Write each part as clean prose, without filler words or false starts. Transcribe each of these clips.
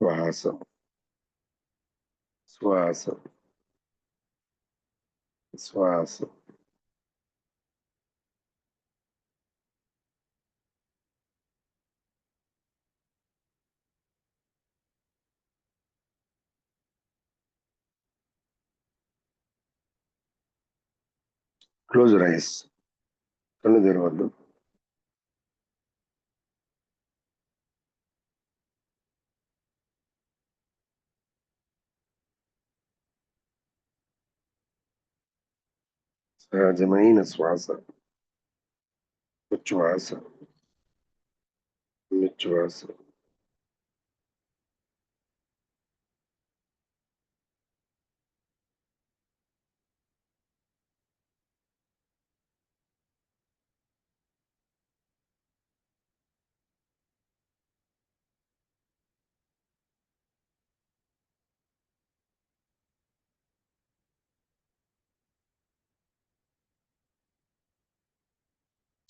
శ్వాస శ్వాస శ్వాస క్లోజ్ రైస్ కళ్ళు తెరవద్దు. సహజమైన శ్వాస ఉచ్ఛ్వాస నిశ్వాస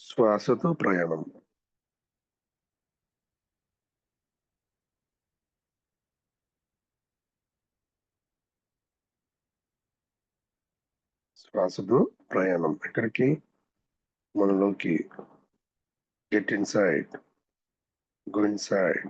శ్వాసతో ప్రయాణం. శ్వాసతో ప్రయాణం ఎక్కడికి? మనలోకి. Get inside, go inside.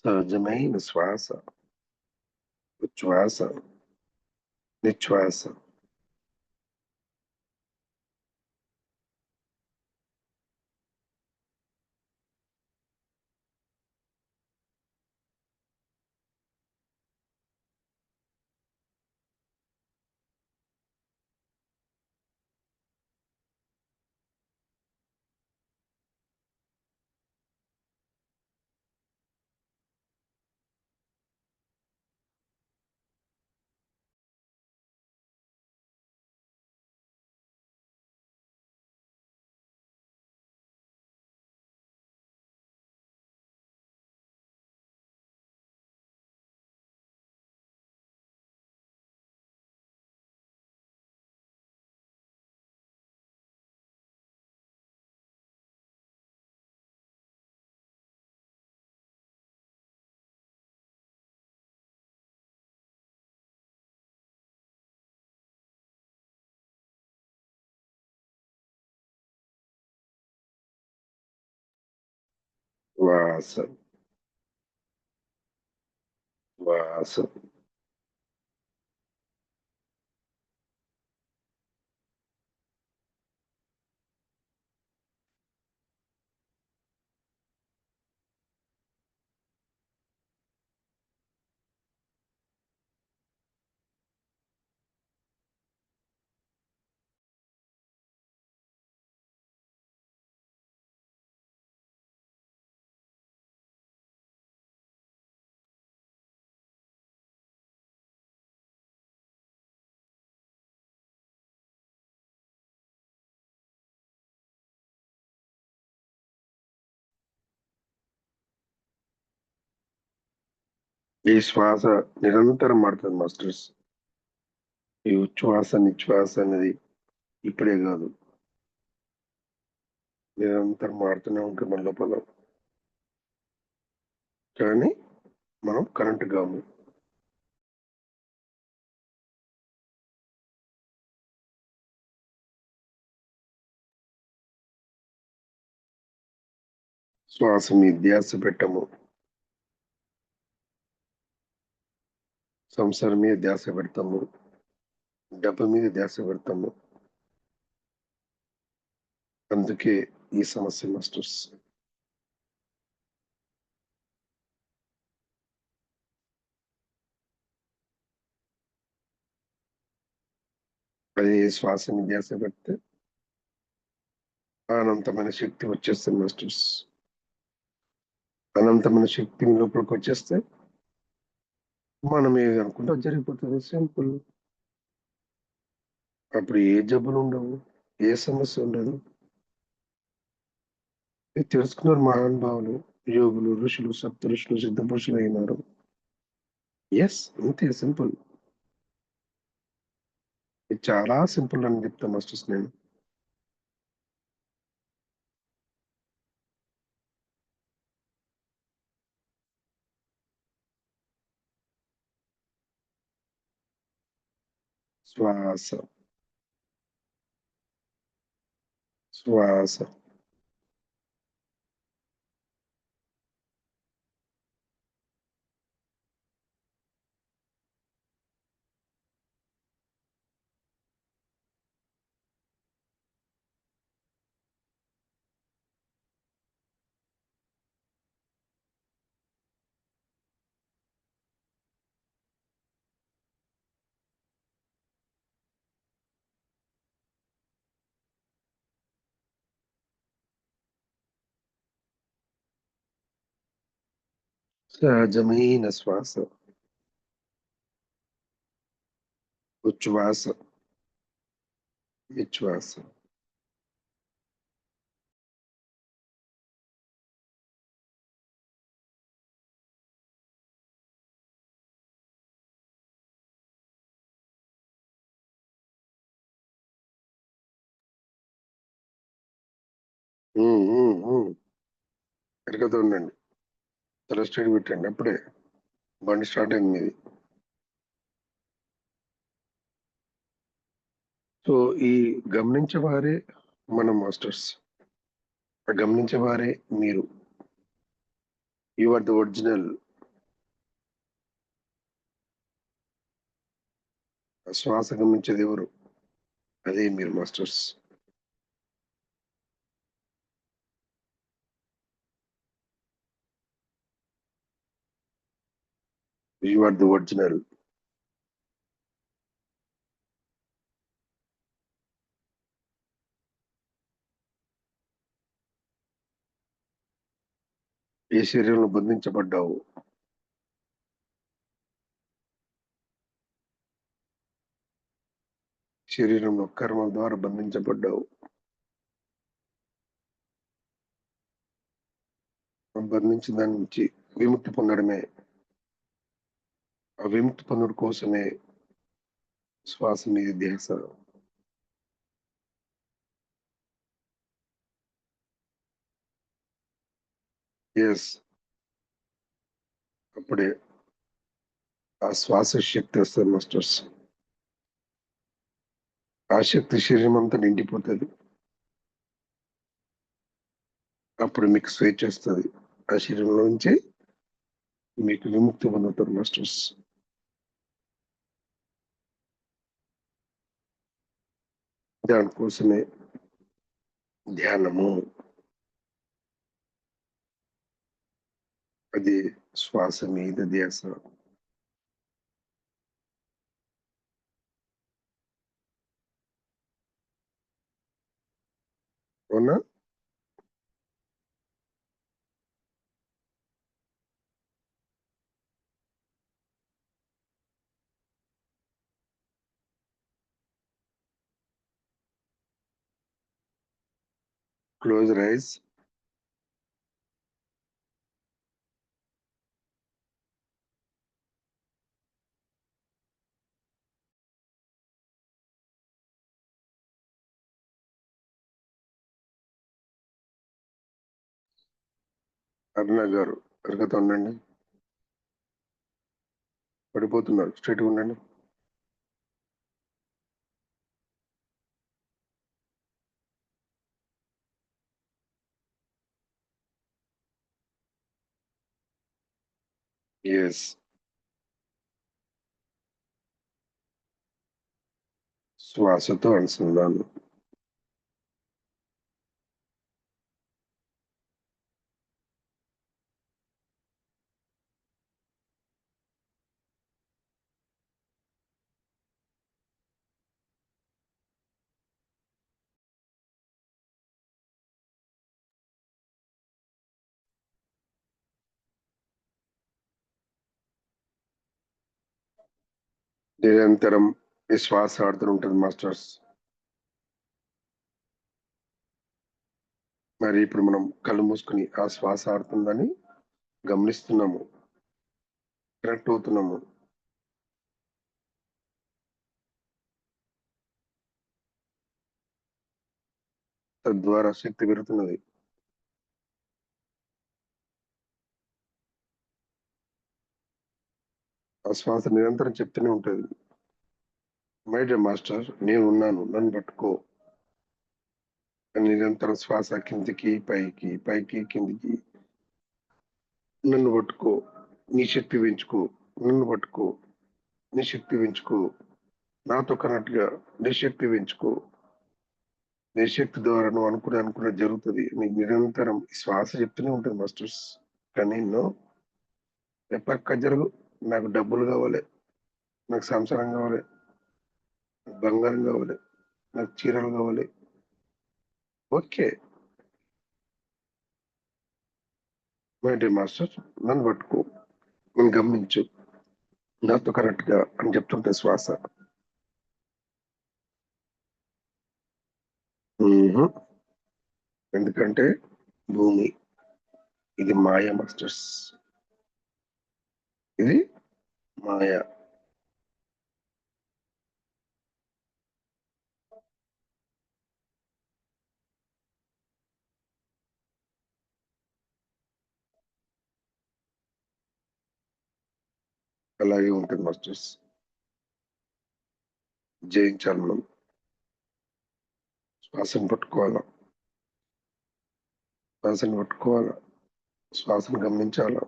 సహజమైన శ్వాస ఉచ్ఛ్వాస నిశ్వాస. శ్వాస శ్వాస ఈ శ్వాస నిరంతరం మాడుతుంది మాస్టర్స్. ఈ ఉచ్ఛ్వాస నిశ్వాస అనేది ఇప్పుడే కాదు, నిరంతరం మాడుతూనే ఉంటుంది మన లోపల. కానీ మనం కరెంట్ కాము. శ్వాస మీద ధ్యాస పెట్టము, సంసారం మీద ధ్యాస పెడతాము, డబ్బు మీద ధ్యాస పెడతాము. అందుకే ఈ సమస్య మాస్టర్స్. అదే శ్వాస మీద ధ్యాస పెడితే అనంతమైన శక్తి వచ్చేస్తుంది మాస్టర్స్. అనంతమైన శక్తి మీ లోపలికి వచ్చేస్తే మనం ఏది అనుకుంటే అది జరిగిపోతుంది. సింపుల్. అప్పుడు ఏ జబ్బులు ఉండవు. ఏ సమస్య ఉండదు. ఇది తెలుసుకున్నారు మహానుభావులు, యోగులు, ఋషులు, సప్త ఋషులు, సిద్ధ పురుషులు అయినారు. యెస్. అంతే సింపుల్. ఇది చాలా సింపుల్ అని చెప్తా మాస్టర్స్ నేను. శ్వాస, శ్వాస. సహజమైన శ్వాస. ఉచ్ఛ్వాస, నిశ్వాస. హ్మ్. హ్మ్. హ్మ్. తిరగతా ఉండండి. తల స్ట్రెయిట్ పెట్టండి. అప్పుడే బండి స్టార్ట్ అయింది మీది. సో, ఈ గమనించేవారే మన మాస్టర్స్. ఆ గమనించేవారే మీరు. You are the original. ఆ శ్వాస గమనించేది ఎవరు? అదే మీరు masters. You are the original. ఏ శరీరంలో బంధించబడ్డావు. శరీరంలో కర్మల ద్వారా బంధించబడ్డావు. బంధించిన దాని నుంచి విముక్తి పొందడమే. ఆ విముక్తి పొందడం కోసమే శ్వాస మీద ధ్యాస. యెస్. అప్పుడే ఆ శ్వాస శక్తి వస్తది మాస్టర్స్. ఆ శక్తి శరీరం అంతా నిండిపోతది. అప్పుడు మీకు స్వేచ్ఛొస్తది. ఆ శరీరంలో నుంచి మీకు విముక్తి పొందుతారు మాస్టర్స్. దానికోసమే ధ్యానము. అది శ్వాస మీద ధ్యాస. అవునా? Close your eyes. అరుణ గారు తిరగతా ఉండండి. పడిపోతున్నారు. స్ట్రెయిట్‌గా ఉండండి. యెస్. శ్వాసతో అనుసంధానం. నిరంతరం ఈ శ్వాస ఆడుతూ ఉంటుంది మాస్టర్స్. మరి ఇప్పుడు మనం కళ్ళు మూసుకుని ఆ శ్వాస ఆడుతుందని గమనిస్తున్నాము, కరెక్ట్ అవుతున్నాము. తద్వారా శక్తి పెరుగుతున్నది. ఆ శ్వాస నిరంతరం చెప్తూనే ఉంటుంది, మై డియర్ మాస్టర్ నేను ఉన్నాను, నన్ను పట్టుకో. నిరంతరం శ్వాస కిందికి పైకి, పైకి కిందికి. నన్ను పట్టుకో, నీ శక్తి పెంచుకో. నన్ను పట్టుకో, నీ శక్తి పెంచుకో. నాతో కనెక్ట్గా నీ శక్తి పెంచుకో. నీ శక్తి ద్వారా నువ్వు అనుకున్న జరుగుతుంది. నీకు నిరంతరం శ్వాస చెప్తూనే ఉంటుంది మాస్టర్స్. కానీ ఎన్నో ఎప్పక్క జరుగు, నాకు డబ్బులు కావాలి, నాకు సంసారం కావాలి, నాకు బంగారం కావాలి, నాకు చీరలు కావాలి. ఓకే మై డియర్ మాస్టర్, నన్ను పట్టుకో, నన్ను గమనించు, నాతో కరెక్ట్ గా అని చెప్తుంటే శ్వాస. మ్మ్. ఎందుకంటే భూమి ఇది మాయ మాస్టర్స్, ఇది మాయ. అలాగే ఉంటుంది మాస్టర్స్. జయించాలి మనం. శ్వాసను పట్టుకోవాలా, శ్వాసను పట్టుకోవాలా, శ్వాసను గమనించాలా,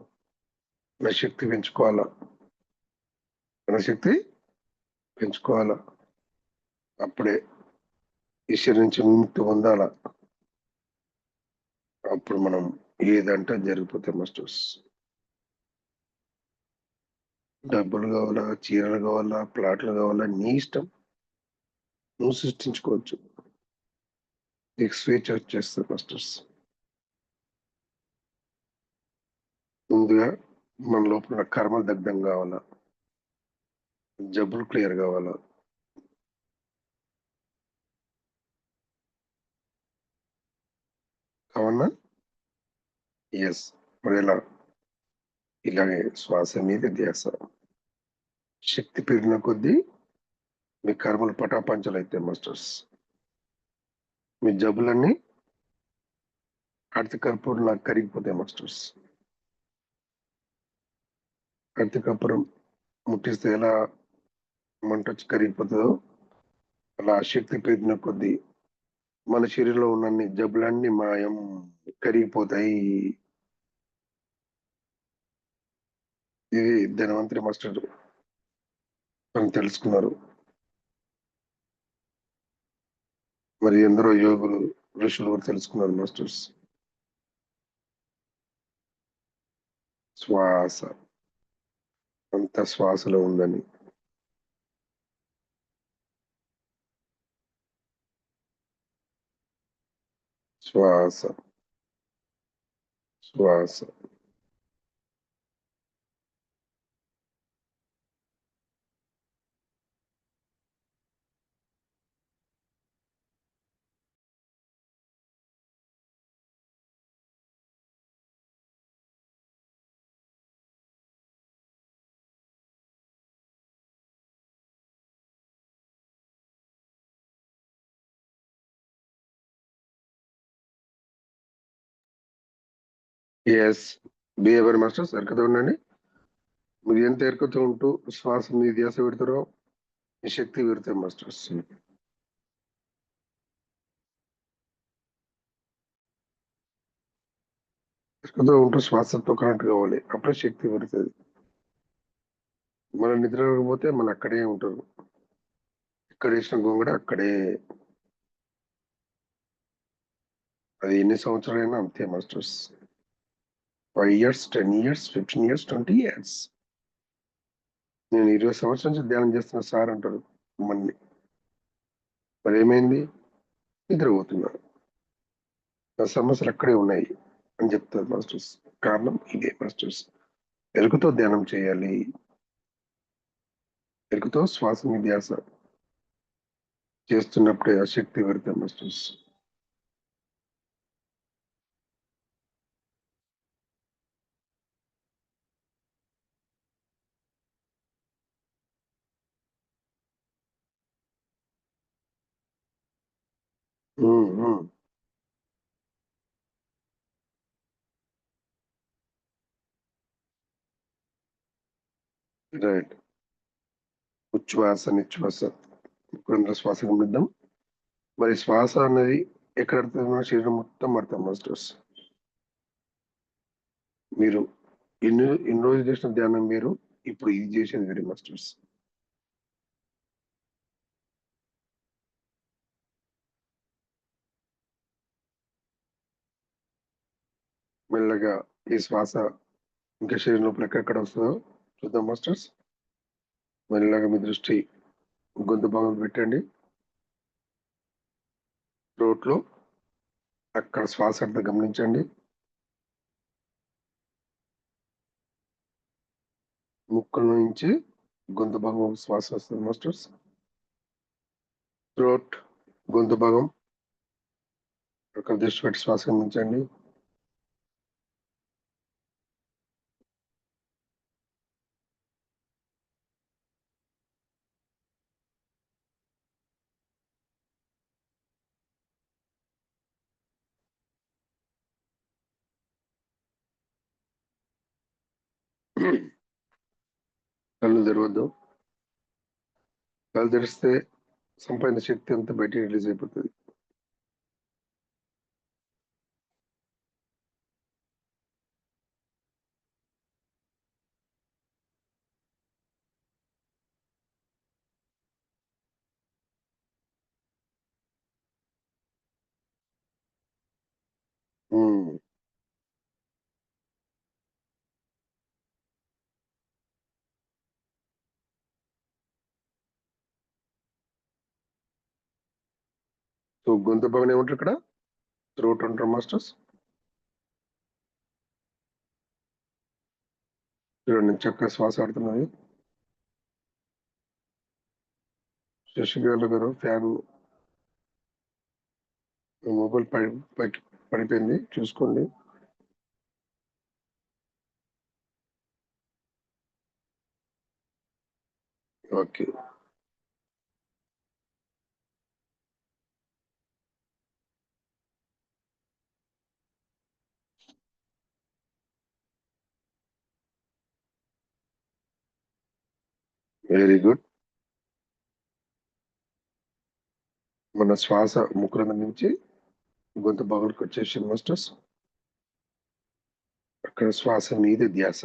మన శక్తి పెంచుకోవాలా, మన శక్తి పెంచుకోవాలా. అప్పుడే ఈశ్వరు నుంచి విముక్తి పొందాలా. అప్పుడు మనం ఏదంటే జరిగిపోతే మాస్టర్స్. డబ్బులు కావాలా, చీరలు కావాలా, ప్లాట్లు కావాలా, నీ ఇష్టం, నువ్వు సృష్టించుకోవచ్చు. నీకు స్వేచ్ఛ వచ్చేస్తుంది మాస్టర్స్. ముందుగా మన లోపల కర్మలు దగ్ధం కావాలా, జబ్బులు క్లియర్ కావాలా. కావన్నా ఎస్. మరి ఎలా? ఇలాగే శ్వాస మీద ధ్యాస. శక్తి పెరిగిన కొద్దీ మీ కర్మలు పటాపంచలు అయితే మాస్టర్స్. మీ జబ్బులన్నీ కర్పూరంలా కరిగిపోతాయి మాస్టర్స్. కర్పూరం ముట్టిస్తే ఎలా మంట వచ్చి కరిగిపోతుందో, అలా శక్తి పెరిగిన కొద్దీ మన శరీరంలో ఉన్న జబ్బులన్నీ మాయం, కరిగిపోతాయి. ఇది ధనవంతరి మాస్టర్ అని తెలుసుకున్నారు. మరి ఎందరో యోగులు, ఋషులు కూడా తెలుసుకున్నారు మాస్టర్స్. శ్వాస అంత శ్వాసలో ఉందని. శ్వాస శ్వాస. ఎస్, బిహేవియర్ మాస్టర్స్ ఎరకతో ఉండండి. మీరు ఎంత ఎరకతో ఉంటూ శ్వాస మీద ధ్యాస పెడతారో మీ శక్తి పెడతాయి మాస్టర్స్. ఎరకతో ఉంటూ శ్వాసతో కనెక్ట్ కావాలి, అప్పుడే శక్తి పెడుతుంది. మన నిద్ర పోతే మన అక్కడే ఉంటారు, ఇక్కడ వేసిన గొంగడ అక్కడే. అది ఎన్ని సంవత్సరాలైనా అంతే masters. 5 years, 10 years, 15 years, 20 years. నేను 20 సంవత్సరాల నుంచి ధ్యానం చేస్తున్న సార్ అంటారు మళ్ళీ. మరి ఏమైంది? నిద్రపోతున్నారు, నా సమస్యలు అక్కడే ఉన్నాయి అని చెప్తారు మాస్టర్స్. కారణం ఇదే మాస్టర్స్. ఎరుకతో ధ్యానం చేయాలి. ఎరుకుతో శ్వాస మీద ధ్యాస చేస్తున్నప్పుడే ఆ శక్తి పెడతాం మాస్టర్స్. రైట్. ఉచ్ఛ్వాస నిశ్వాస ముక్కురంధ్ర శ్వాస గమనిద్దాం. మరి శ్వాస అనేది ఎక్కడ పడుతుంది? మన శరీరం మొత్తం పడతాం మాస్టర్స్. మీరు ఇన్ని రోజులు చేసిన ధ్యానం మీరు, ఇప్పుడు ఇది చేసేది వేరే మాస్టర్స్. మెల్లగా ఈ శ్వాస ఇంకా శరీరం లోపల ఎక్కడెక్కడ వస్తుందో చూద్దాం మాస్టర్స్. మెల్లగా మీ దృష్టి గొంతు భాగం పెట్టండి. థ్రోట్ లో అక్కడ శ్వాస అంతా గమనించండి. ముక్కుల నుంచి గొంతు భాగం శ్వాస వస్తుంది మాస్టర్స్. థ్రోట్, గొంతు భాగం అక్కడ దృష్టి పెట్టి శ్వాస గమనించండి. కళ్ళు తెరవద్దు. కళ్ళు తెరిస్తే సంపాదించిన శక్తి అంతా బయట రిలీజ్ అయిపోతుంది. సో గొంతు భాగం ఏమంటారు ఇక్కడ? థ్రోట్ అంటారు మాస్టర్స్. చూడండి చక్కగా శ్వాస ఆడుతున్నది. శశికళ గారు ఫ్యాన్ మొబైల్ పైకి పడిపోయింది, చూసుకోండి. ఓకే. Very good. మన శ్వాస ముక్కురంధ్రం నుంచి గొంతు భాగానికి వచ్చేసి మాస్టర్స్. అక్కడ శ్వాస మీద ధ్యాస.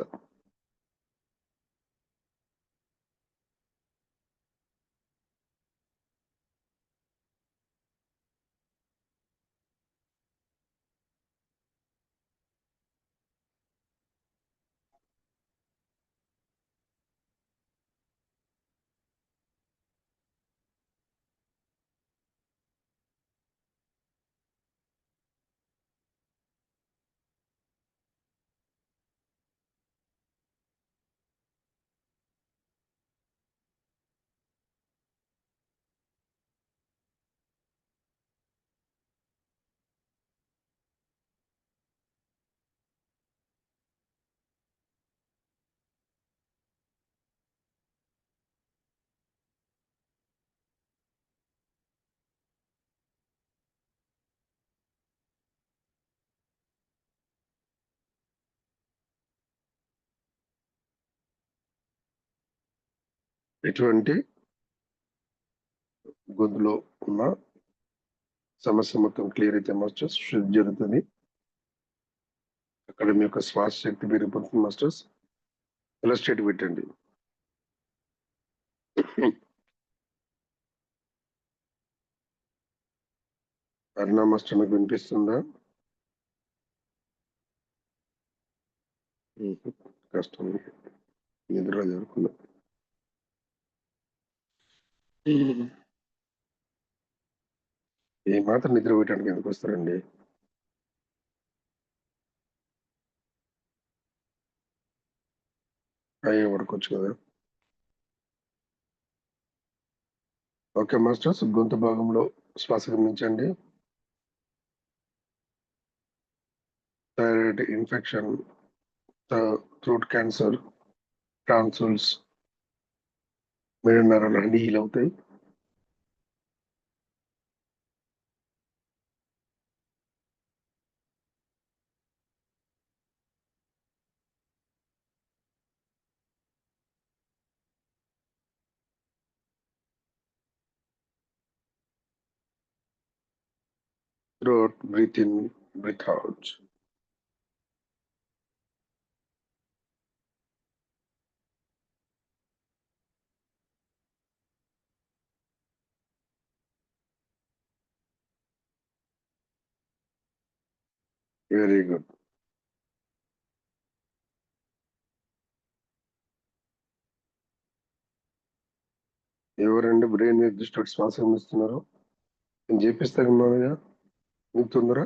ఎటువంటి గొంతులో ఉన్న సమస్య మొత్తం క్లియర్ అయితే మాస్టర్స్ శుద్ధి జరుగుతుంది. అక్కడ మీ యొక్క శ్వాస శక్తి పెరిగిపోతుంది మాస్టర్స్. ఎలా స్టేట్ పెట్టండి. అరుణ మాస్టర్ మీకు వినిపిస్తుందా? కష్టం, నిద్ర జరుగుతుందా? ఏ మాత్రం నిద్ర పోయటానికి ఎందుకు వస్తారండి? అయ్యే పడుకోవచ్చు కదా. Okay masters. గొంతు భాగంలో శ్వాస గమనించండి. Thyroid infection, throat cancer, tonsils, మెడ నరాలు అన్నీ హీల్ అవుతాయి. Throat, breathe in, breath out. Very good. ఎవరండి బ్రెయిన్ మీద దృష్టి పెట్టి శ్వాస గమనిస్తున్నారు? నేను చేపిస్తానన్నానుగా, మీకు తొందర?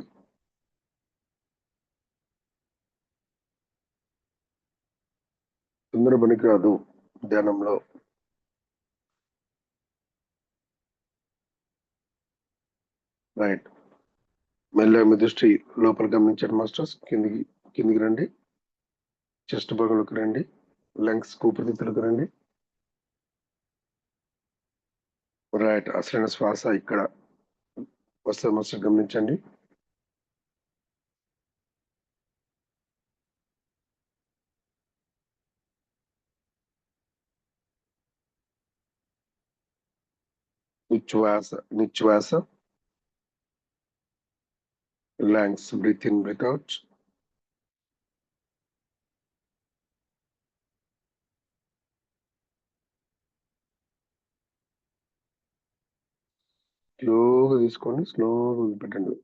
తొందర పనికిరాదు ధ్యానంలో. రైట్. మెల్లగా మీ దృష్టి లోపల గమనించండి మాస్టర్స్. కిందికి రండి. చెస్ట్ భాగంలోకి రండి. లంగ్స్ ఊపిరితిత్తులకు రండి. రైట్. అసలైన శ్వాస ఇక్కడ వస్తే మాస్టర్ గమనించండి. నిశ్వాస. Lungs breath in, breath out. స్లోగా తీసుకోండి, స్లోగా వదిలిపెట్టండి.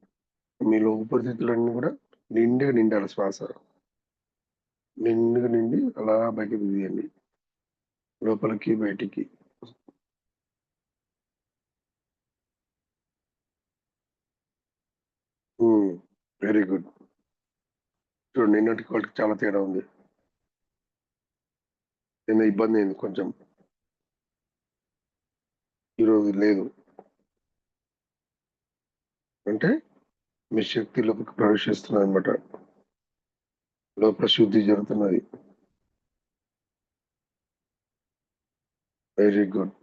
మీ ఊపిరితిత్తులన్నీ కూడా నిండుగా నిండాలి శ్వాస. నిండుగా నిండి అలా బయటకు తీయండి, లోపలికి బయటికి. Very good. చూడండి, నిన్నటికి వాళ్ళకి చాలా తేడా ఉంది. నిన్న ఇబ్బంది అయింది కొంచెం, ఈరోజు లేదు. అంటే మీ శక్తి లోపలికి ప్రవేశిస్తున్నది అనమాట. లోపల శుద్ధి జరుగుతున్నది. Very good.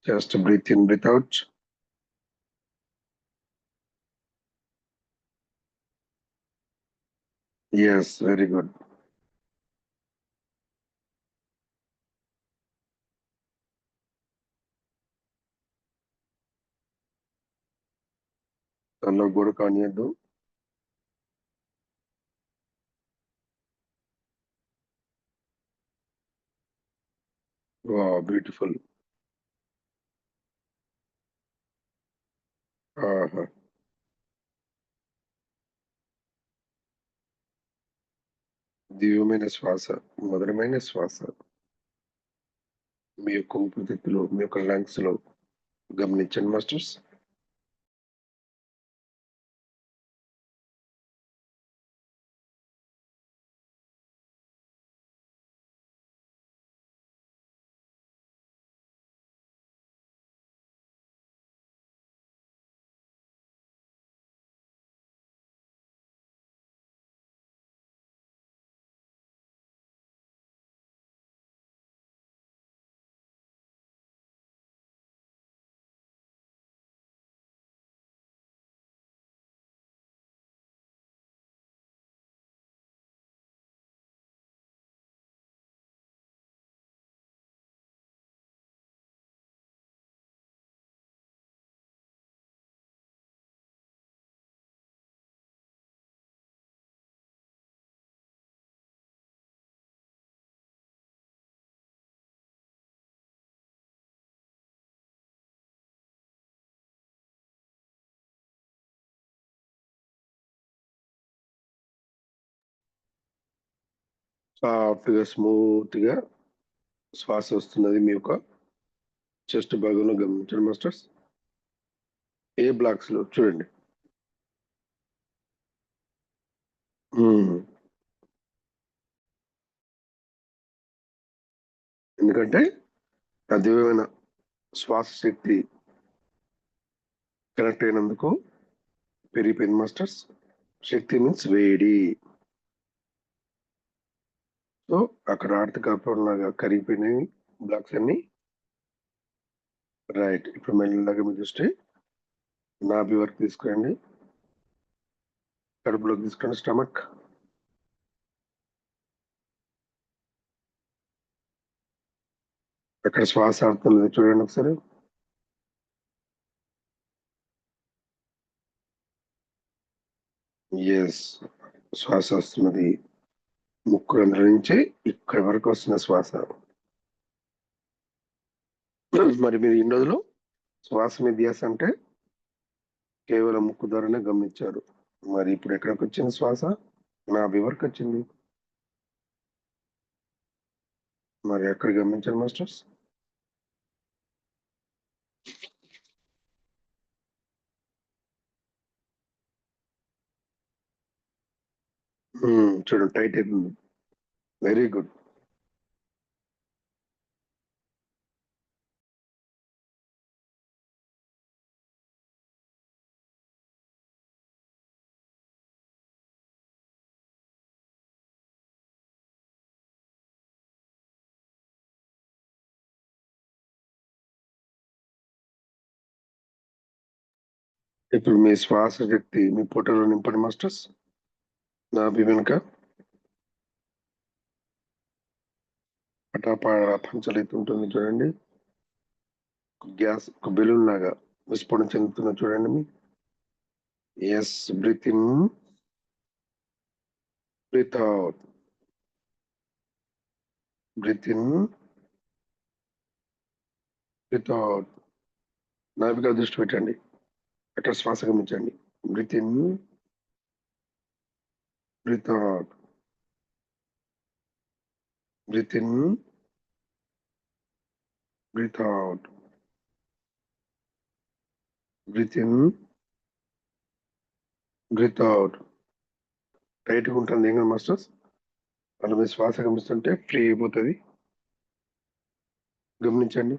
Just breathe in, breath out. Yes, very good. తనలో గోడ కానియద్దు. బ్యూటిఫుల్. ఆహా. దివ్యమైన శ్వాస, మధురమైన శ్వాస మీ యొక్క ఊపిరితిత్తులు, మీ యొక్క లంగ్స్ లో గమనించండి మాస్టర్స్. సాఫ్ట్‌గా, స్మూత్‌గా శ్వాస వస్తున్నది మీ యొక్క చెస్ట్ భాగంలో గమనించండి మాస్టర్స్. ఏ బ్లాక్స్‌లో చూడండి. హ్మ్. ఎందుకంటే ఆ దివ్యమైన శ్వాస శక్తి కనెక్ట్ అయినందుకు పెరిగిపోయింది మాస్టర్స్. శక్తి మీన్స్ వేడి. సో, అక్కడ ఆర్తకప్పంలాగా కరిగిపోయినాయి బ్లాక్స్ అన్నీ. రైట్. ఇప్పుడు మెల్లగా మీ దృష్టి నాభి వరకు తీసుకురండి. కడుపులోకి తీసుకోండి స్టమక్. అక్కడ శ్వాస ఆడుతున్నది చూడండి ఒకసారి. యెస్. శ్వాస వస్తున్నది. ముక్కు రంధ్రం నుంచి ఇక్కడి వరకు వస్తున్న శ్వాస. మరి మీరు ఇన్ని రోజులు శ్వాస మీద ధ్యాస అంటే కేవలం ముక్కు ద్వారానే గమనించారు. మరి ఇప్పుడు ఎక్కడికొచ్చింది శ్వాస? నాభి వరకు వచ్చింది. మరి ఎక్కడ గమనించారు మాస్టర్స్? చూడండి టైట్ అయితుంది. Very good. ఇప్పుడు మీ శ్వాస శక్తి మీ పొట్టలో నింపండి మాస్టర్స్. నాభి వెనుక పటాపాడ పంచలైతే ఉంటుంది చూడండి. గ్యాస్ ఒక బెలూన్ లాగా విస్ఫోటన చెందుతున్న చూడండి మీ. Yes. Breath in, breath out. Breath in, breath out. నాభిగా దృష్టి పెట్టండి. అక్కడ శ్వాస గమనించండి. Breath in, breath out. Breath in, breath out. Breath in, breath out. టైట్‌గా ఉంటుంది ఏం కాదు మాస్టర్స్. అలా మీ శ్వాస గమనిస్తుంటే ఫ్రీ అయిపోతది. గమనించండి.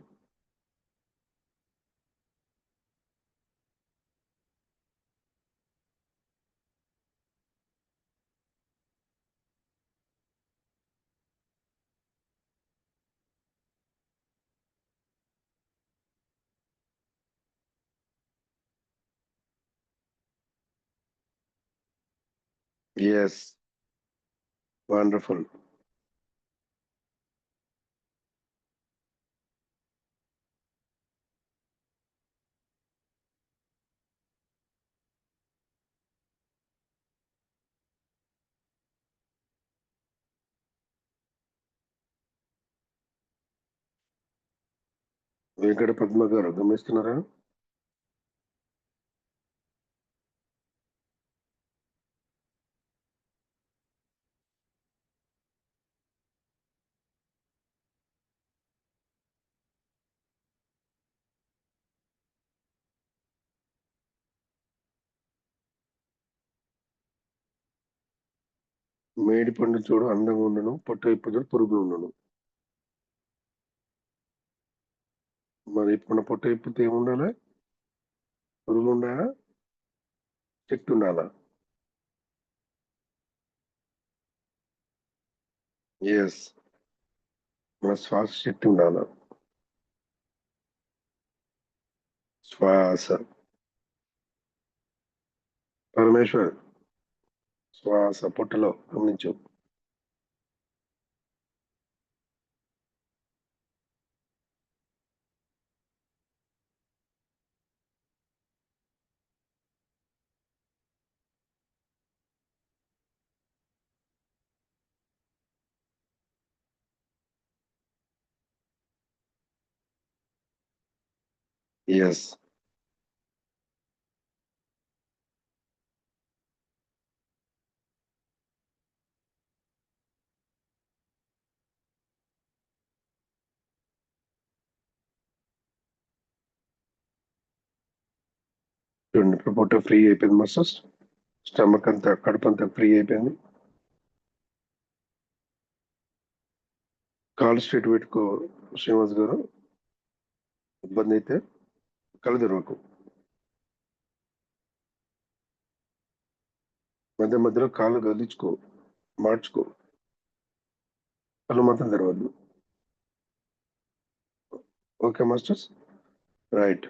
యెస్. వండర్‌ఫుల్. వెంకట పద్మ గారు గమనిస్తున్నారా? మేడిపండు చూడు అందంగా ఉండును, పొట్ట విప్పు చూడు పురుగులుండును. మరి ఇప్పుడు పొట్ట విప్పితే ఏముండాలి? పురుగులుండాలా? చెట్టు ఉండాలా? యెస్. మన శ్వాస శక్తి ఉండాలా? శ్వాస. పరమేశ్వర్ శ్వాస పొట్టలో గమనించు. యెస్. చూడండి ఇప్పుడు పొట్ట ఫ్రీ అయిపోయింది మాస్టర్స్. స్టమక్ అంతా కడుపు అంతా ఫ్రీ అయిపోయింది. కాలు స్ట్రైట్ పెట్టుకో శ్రీనివాస్ గారు. ఇబ్బంది అయితే కళ్ళు తెరవకు. మధ్య మధ్యలో కాళ్ళు గదిలించుకో, మార్చుకో. కళ్ళు మాత్రం తెరవద్దు. Okay masters, right.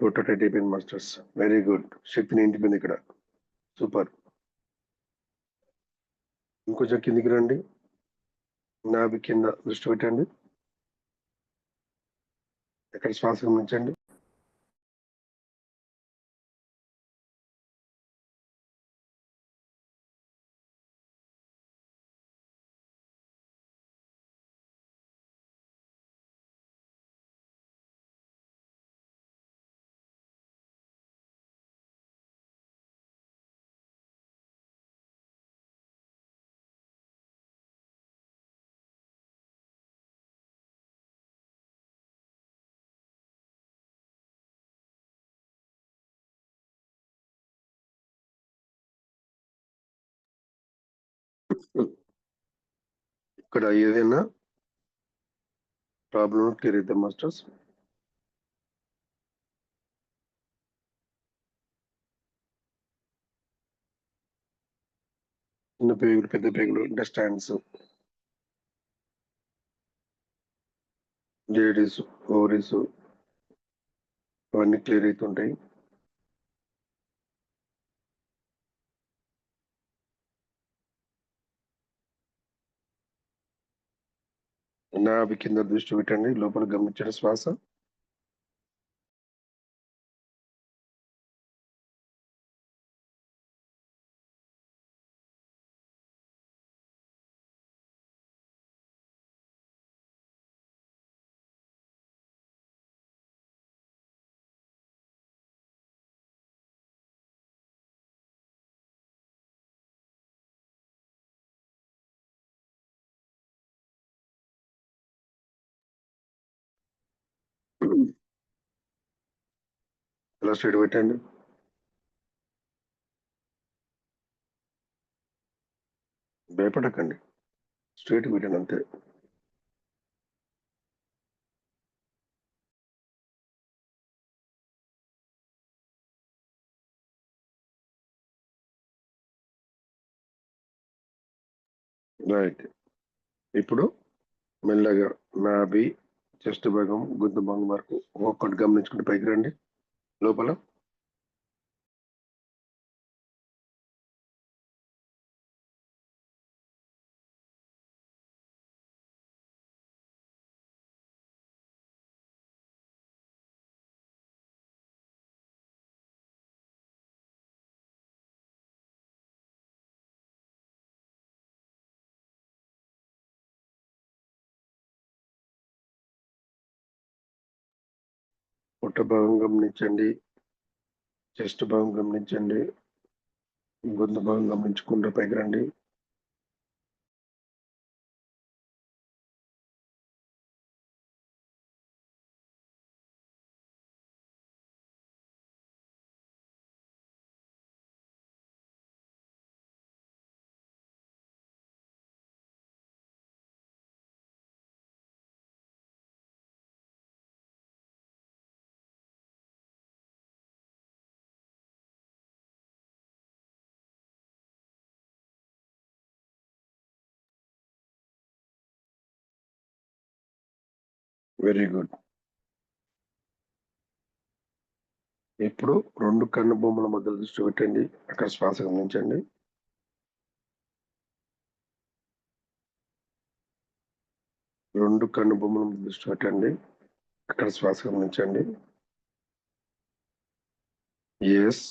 పొట్ట టైట్ అయిపోయింది మాస్టర్స్. Very good. శక్తిని ఇంటిపోయింది ఇక్కడ. సూపర్. ఇంకొంచెం కిందికి రండి. నాభి కింద దృష్టి పెట్టండి. ఎక్కడ శ్వాస గమనించండి. ఇక్కడ ఏదైనా ప్రాబ్లం క్లియర్ అయితే మాస్టర్స్. చిన్న పేగులు, పెద్ద పేగులు, ఇంటెస్టైన్స్, లేడీస్ ఓవరీస్ అవన్నీ క్లియర్ అవుతుంటాయి. నాభి కింద దృష్టి పెట్టండి. లోపల గమనించండి శ్వాస. ఇలా స్ట్రైట్ పెట్టండి. భయపడకండి, స్ట్రైట్ పెట్టండి అంతే. రైట్. ఇప్పుడు మెల్లగా నాభి, చెస్ట్ భాగం, గొంతు భాగం వరకు ఒక్కటి గమనించుకుంటే పైకి రండి. లోపల పొట్ట భాగం గమనించండి, చెస్ట్ భాగం గమనించండి, గొంతు భాగం గమనించుకుంటే పైకి రండి. Very good. ఇప్పుడు రెండు కన్ను బొమ్మల మధ్య దృష్టి పెట్టండి. అక్కడ శ్వాస గమనించండి. రెండు కన్ను బొమ్మల మధ్య దృష్టి పెట్టండి. అక్కడ శ్వాస గమనించండి. ఎస్.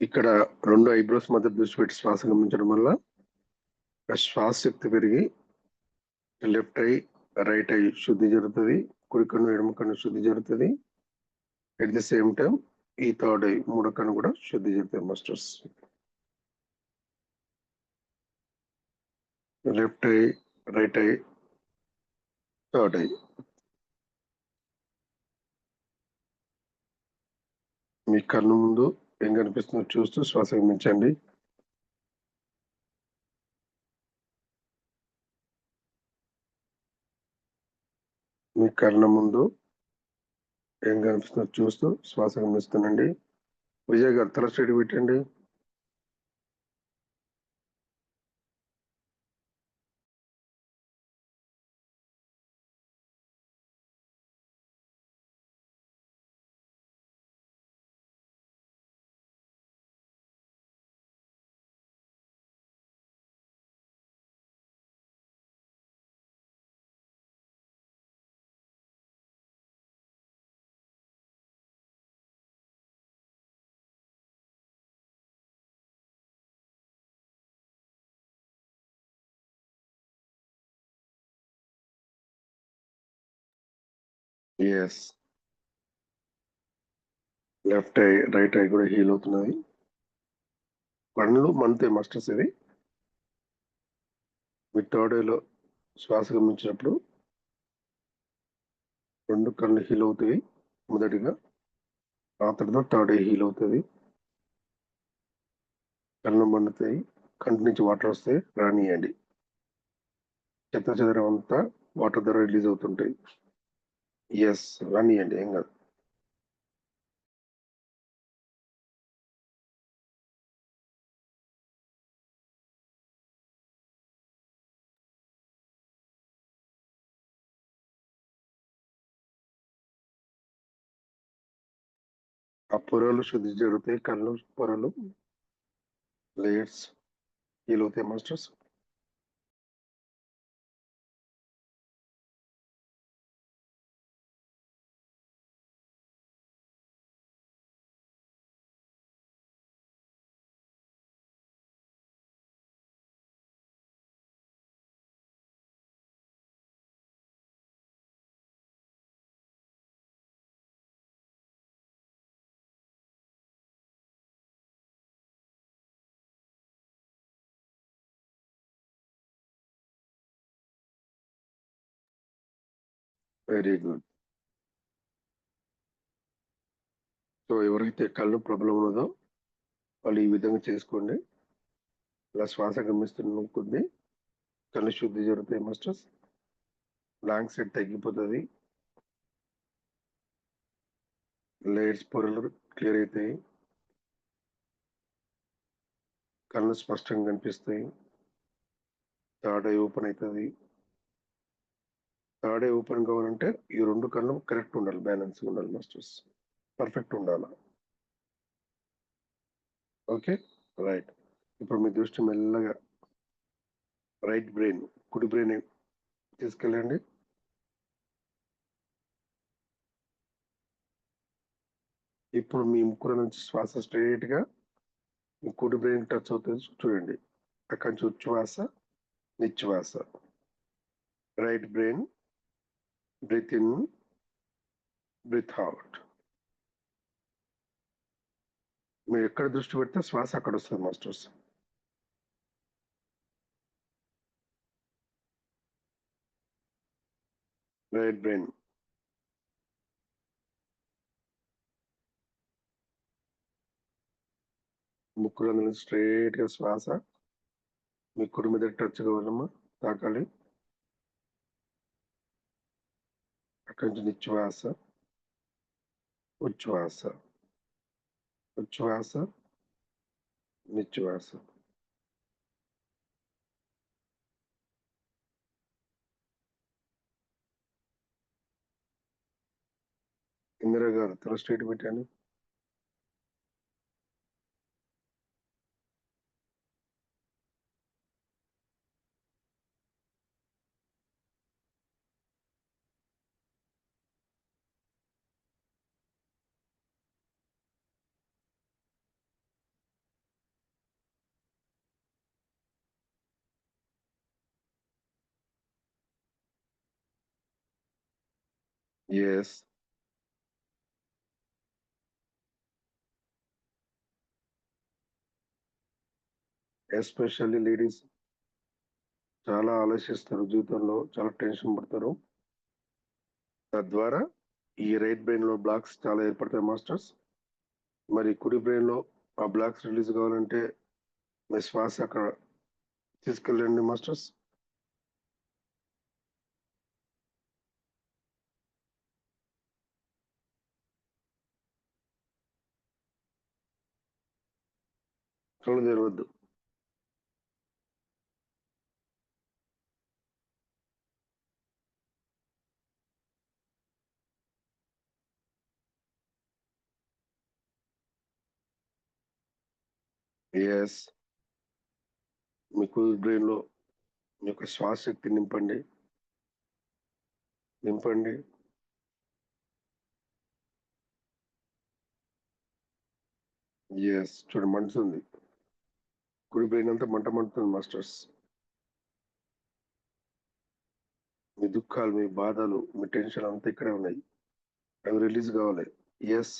ఇక్కడ 2 ఐబ్రోస్ మధ్య దృష్టి పెట్టి శ్వాస గమనించడం వల్ల ఆ శ్వాస శక్తి పెరిగి లెఫ్ట్ ఐ, రైట్ ఐ శుద్ధి జరుగుతుంది. కుడి కన్ను, ఎడమ కన్ను శుద్ధి జరుగుతుంది. అట్ ది సేమ్ టైం ఈ థర్డ్ ఐ, మూడో కన్ను కూడా శుద్ధి జరుగుతుంది masters. Left eye, right eye, third eye. మీ కన్ను ముందు ఏం కనిపిస్తుందో చూస్తూ శ్వాస గమనించండి. మీ కళ్ళ ముందు ఏం కనిపిస్తుందో చూస్తూ శ్వాస గమనిస్తుండండి. విజయ్ గారు తల స్ట్రైట్ పెట్టండి. Yes, left eye, right eye కూడా హీల్ అవుతున్నది. కళ్ళు మంతే మాస్టర్స్. ఇది మీ థర్డ్ ఐలో శ్వాస గమనించినప్పుడు 2 కళ్ళు హీల్ అవుతాయి మొదటిగా. ఆ తర్వాత థర్డ్ ఐ హీల్ అవుతుంది. కళ్ళు మండుతాయి, కంటి నుంచి వాటర్ వస్తే రానియండి. చెత్త చెదరం అంతా వాటర్ ద్వారా రిలీజ్ అవుతుంటాయి. ఎస్, రానియండి, ఏం కాదు. ఆ పొరలు శుద్ధి జరుగుతాయి. కళ్ళు పొరలు లేయర్స్ హీల్ అవుతాయి మాస్టర్స్. Very good. సో ఎవరైతే కళ్ళు ప్రాబ్లం ఉన్నదో వాళ్ళు ఈ విధంగా చేసుకోండి. ఇలా శ్వాస గమనిస్తున్న కొద్దీ కళ్ళు శుద్ధి జరుగుతాయి మాస్టర్స్. లాంగ్ సెట్ తగ్గిపోతుంది. లేయర్స్ పొరలు క్లియర్ అవుతాయి. కళ్ళు స్పష్టంగా కనిపిస్తాయి. థర్డ్ ఐ ఓపెన్ అవుతుంది. థర్డ్ ఐ ఓపెన్ కావాలంటే ఈ 2 కళ్ళు కరెక్ట్ ఉండాలి, బ్యాలెన్స్ ఉండాలి మాస్టర్స్, పర్ఫెక్ట్ ఉండాలి. Okay, right. ఇప్పుడు మీ దృష్టి మెల్లగా రైట్ బ్రెయిన్, కుడి బ్రెయిన్ తీసుకెళ్ళండి. ఇప్పుడు మీ ముక్కుల నుంచి శ్వాస స్ట్రైట్ గా మీ కుడి బ్రెయిన్ టచ్ అవుతుంది చూడండి. అక్కడి నుంచి ఉచ్ఛ్వాస, నిశ్వాస. Right brain, breath in, breath out. మీరు ఎక్కడ దృష్టి పెడితే శ్వాస అక్కడ వస్తుంది మాస్టర్స్. రైట్ బ్రెయిన్, ముక్కుల నుంచి స్ట్రైట్ గా శ్వాస మీ కుడి మీద టచ్ కావాలమ్మా, తాకాలి. అక్కడి నుంచి నిశ్వాస, ఉచ్ఛ్వాస, ఉచ్ఛ్వాస, నిశ్వాస. ఇందిరా గారు తల స్ట్రైట్ పెట్టండి. ఎస్. ఎస్పెషల్లీ లేడీస్ చాలా ఆలోచిస్తారు జీవితంలో, చాలా టెన్షన్ పడతారు. తద్వారా ఈ రైట్ బ్రెయిన్ లో బ్లాక్స్ చాలా ఏర్పడతాయి మాస్టర్స్. మరి కుడి బ్రెయిన్ లో ఆ బ్లాక్స్ రిలీజ్ కావాలంటే మీ శ్వాస అక్కడ తీసుకెళ్ళండి మాస్టర్స్. కళ్ళు తెరవద్దు. ఎస్. మీ కుడి బ్రెయిన్ లో మీ యొక్క శ్వాస శక్తి నింపండి. నింపండి. ఎస్. చూడండి మండుతుంది. కుడి బ్రెయిన్ అంతా మంట మండుతుంది మాస్టర్స్. మీ దుఃఖాలు, మీ బాధలు, మీ టెన్షన్ అంతా ఇక్కడే ఉన్నాయి. అవి రిలీజ్ కావాలి. Yes.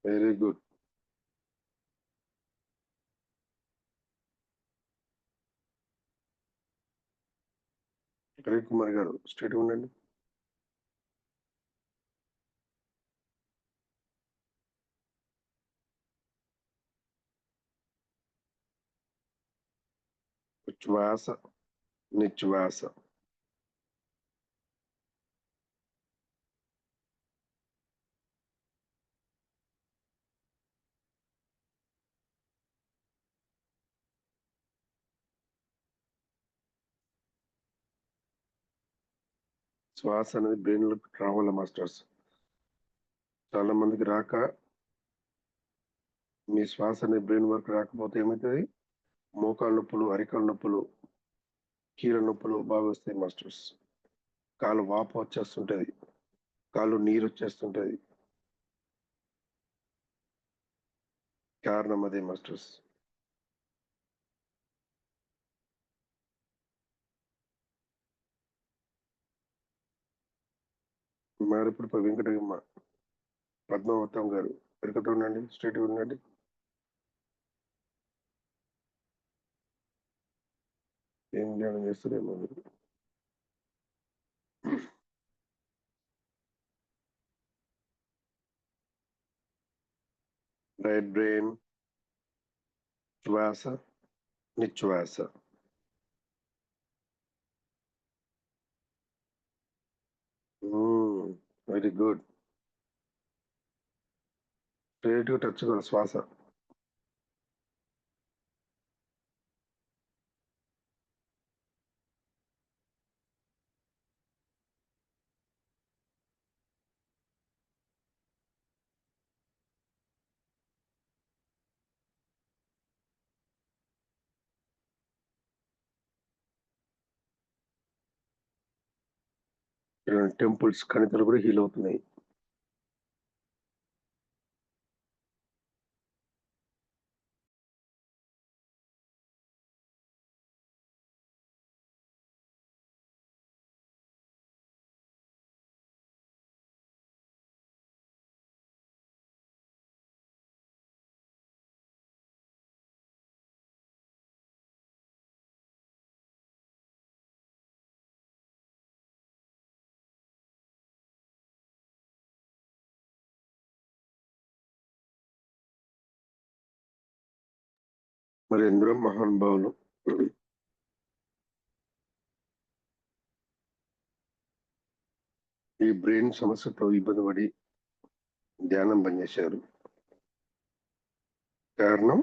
Very good. Pradeep Kumar గారు స్ట్రేట్ ఉండండి. ఉచ్ఛ్వాస, నిశ్వాస. శ్వాస అనేది బ్రెయిన్ లోకి రావాలి మాస్టర్స్. చాలా మందికి రాక, మీ శ్వాస అనేది బ్రెయిన్ వరకు రాకపోతే ఏమవుతుంది? మోకాళ్ళ నొప్పులు, అరికాళ్ళ నొప్పులు, కీళ్ళ నొప్పులు బాగా వస్తాయి మాస్టర్స్. కాళ్ళు వాపు వచ్చేస్తుంటది, కాళ్ళు నీరు వచ్చేస్తుంటది. కారణం అదే మాస్టర్స్. మరి ఇప్పుడు వెంకటమ్మ పద్మావతం గారు వెనుకట ఉండండి, స్ట్రేట్ ఉండండి. ఏం ధ్యానం చేస్తారేమో మీరు. రైట్ బ్రెయిన్, శ్వాస, నిశ్వాస. Very good. స్ట్రేట్ గా టచ్ కావాలి శ్వాస. టెంపుల్స్, కణితలు కూడా హీల్ అవుతున్నాయి. మరి ఎందరో మహానుభావులు ఈ బ్రెయిన్ సమస్యతో ఇబ్బంది పడి ధ్యానం పనిచేశారు. కారణం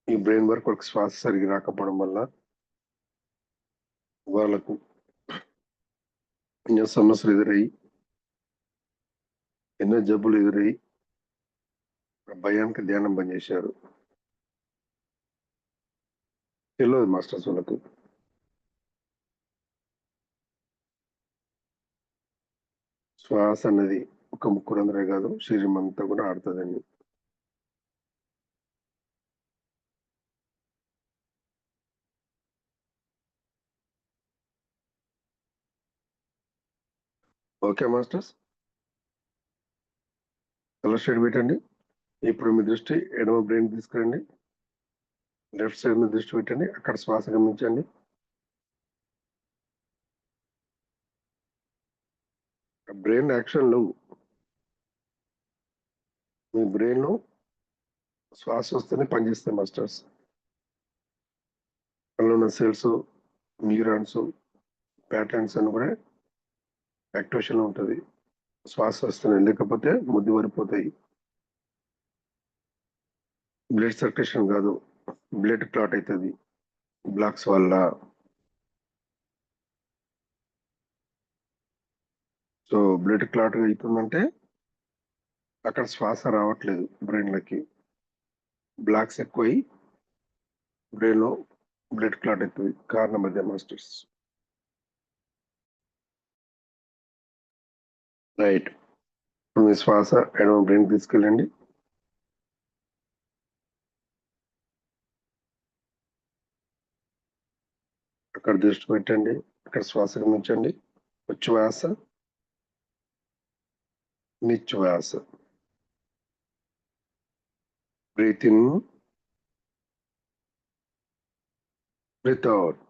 ఈ బ్రెయిన్ వర్క్ వాళ్ళకి శ్వాస సరిగ్గా రాకపోవడం వల్ల వాళ్ళకు ఎన్నో సమస్యలు ఎదురయ్యి, ఎన్నో జబ్బులు ఎదురయ్యి భయానికి ధ్యానం పనిచేశారు. తెలియదు మాస్టర్స్ వాళ్ళకు. శ్వాస అన్నది ఒక ముక్కురందరే కాదు, శరీరం అంతా కూడా ఆడుతుందండి. ఓకే మాస్టర్స్, కలర్ షేడ్ పెట్టండి. ఇప్పుడు మీ దృష్టి ఎడమ బ్రెయిన్ తీసుకురండి. లెఫ్ట్ సైడ్ మీద దృష్టి పెట్టండి. అక్కడ శ్వాస గమనించండి. బ్రెయిన్ యాక్షన్లు మీ బ్రెయిన్ లో శ్వాస వస్తేనే పనిచేస్తాయి మాస్టర్స్. అందులో ఉన్న సెల్స్, న్యూరాన్స్, ప్యాటర్న్స్ అని కూడా యాక్టివేషన్ ఉంటుంది. శ్వాస వస్తున్నాయి, లేకపోతే ముద్దు వరిపోతాయి. బ్లడ్ సర్క్యులేషన్ కాదు, బ్లడ్ క్లాట్ అవుతుంది బ్లాక్స్ వల్ల. సో బ్లడ్ క్లాట్ అవుతుందంటే అక్కడ శ్వాస రావట్లేదు బ్రెయిన్లకి, బ్లాక్స్ ఎక్కువై బ్రెయిన్ లో బ్లడ్ క్లాట్ అవుతుంది. కారణం అదే మాస్టర్స్. రైట్. మీ శ్వాస ఎడమ బ్రెయిన్ తీసుకెళ్ళండి. అక్కడ దృష్టి పెట్టండి. అక్కడ శ్వాస గమనించండి. ఉచ్ఛ్వాస, నిశ్వాస. Breath in, breath out.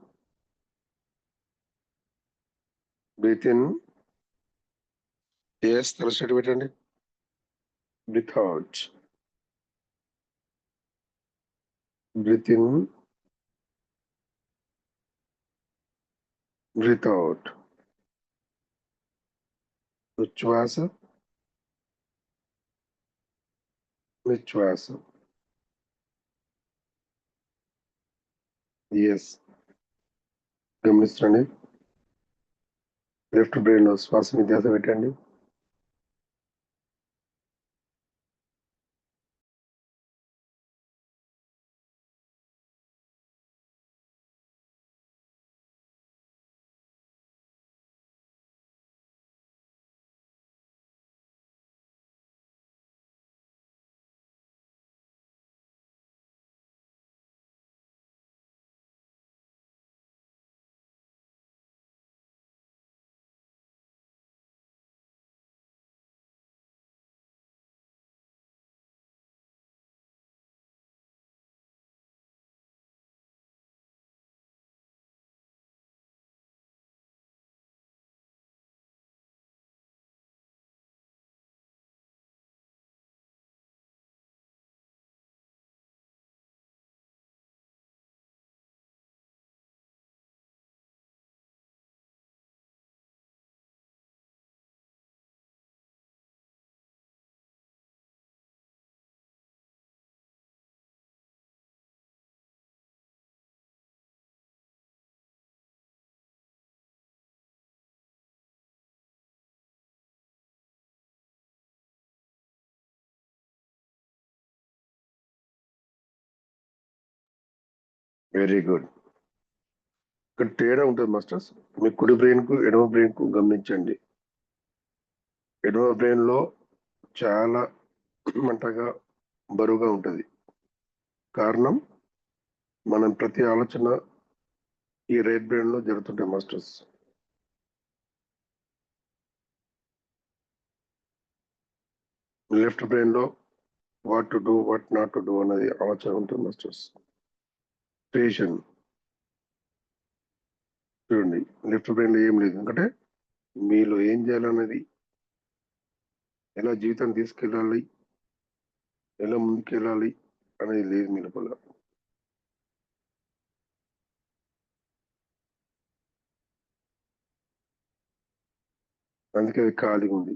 Breath in, yes, తలస్టేట్ పెట్టండి. Breath out. Breath in, breath out. ఉచ్ఛ్వాస, నిశ్వాస. ఎస్, గమనించండి. లెఫ్ట్ బ్రెయిన్ లో శ్వాస మీద ధ్యాస పెట్టండి. Very good. ఇక్కడ తేడా ఉంటుంది మాస్టర్స్. మీ కుడి బ్రెయిన్ కు ఎడమ బ్రెయిన్ కు గమనించండి. ఎడమ బ్రెయిన్ లో చాలా మంటగా, బరువుగా ఉంటుంది. కారణం, మనం ప్రతి ఆలోచన ఈ రైట్ బ్రెయిన్ లో జరుగుతుంటాయి మాస్టర్స్. లెఫ్ట్ బ్రెయిన్ లో what to do, what not to do అనేది ఆలోచన ఉంటుంది మాస్టర్స్. స్టేషన్ చూడండి, లెఫ్ట్ బ్రెయిన్ లో ఏం లేదు. ఎందుకంటే మీలో ఏం చేయాలనేది, ఎలా జీవితం తీసుకెళ్ళాలి, ఎలా ముందుకెళ్ళాలి అనేది లేదు మీ లోపల. అందుకే అది ఖాళీగా ఉంది.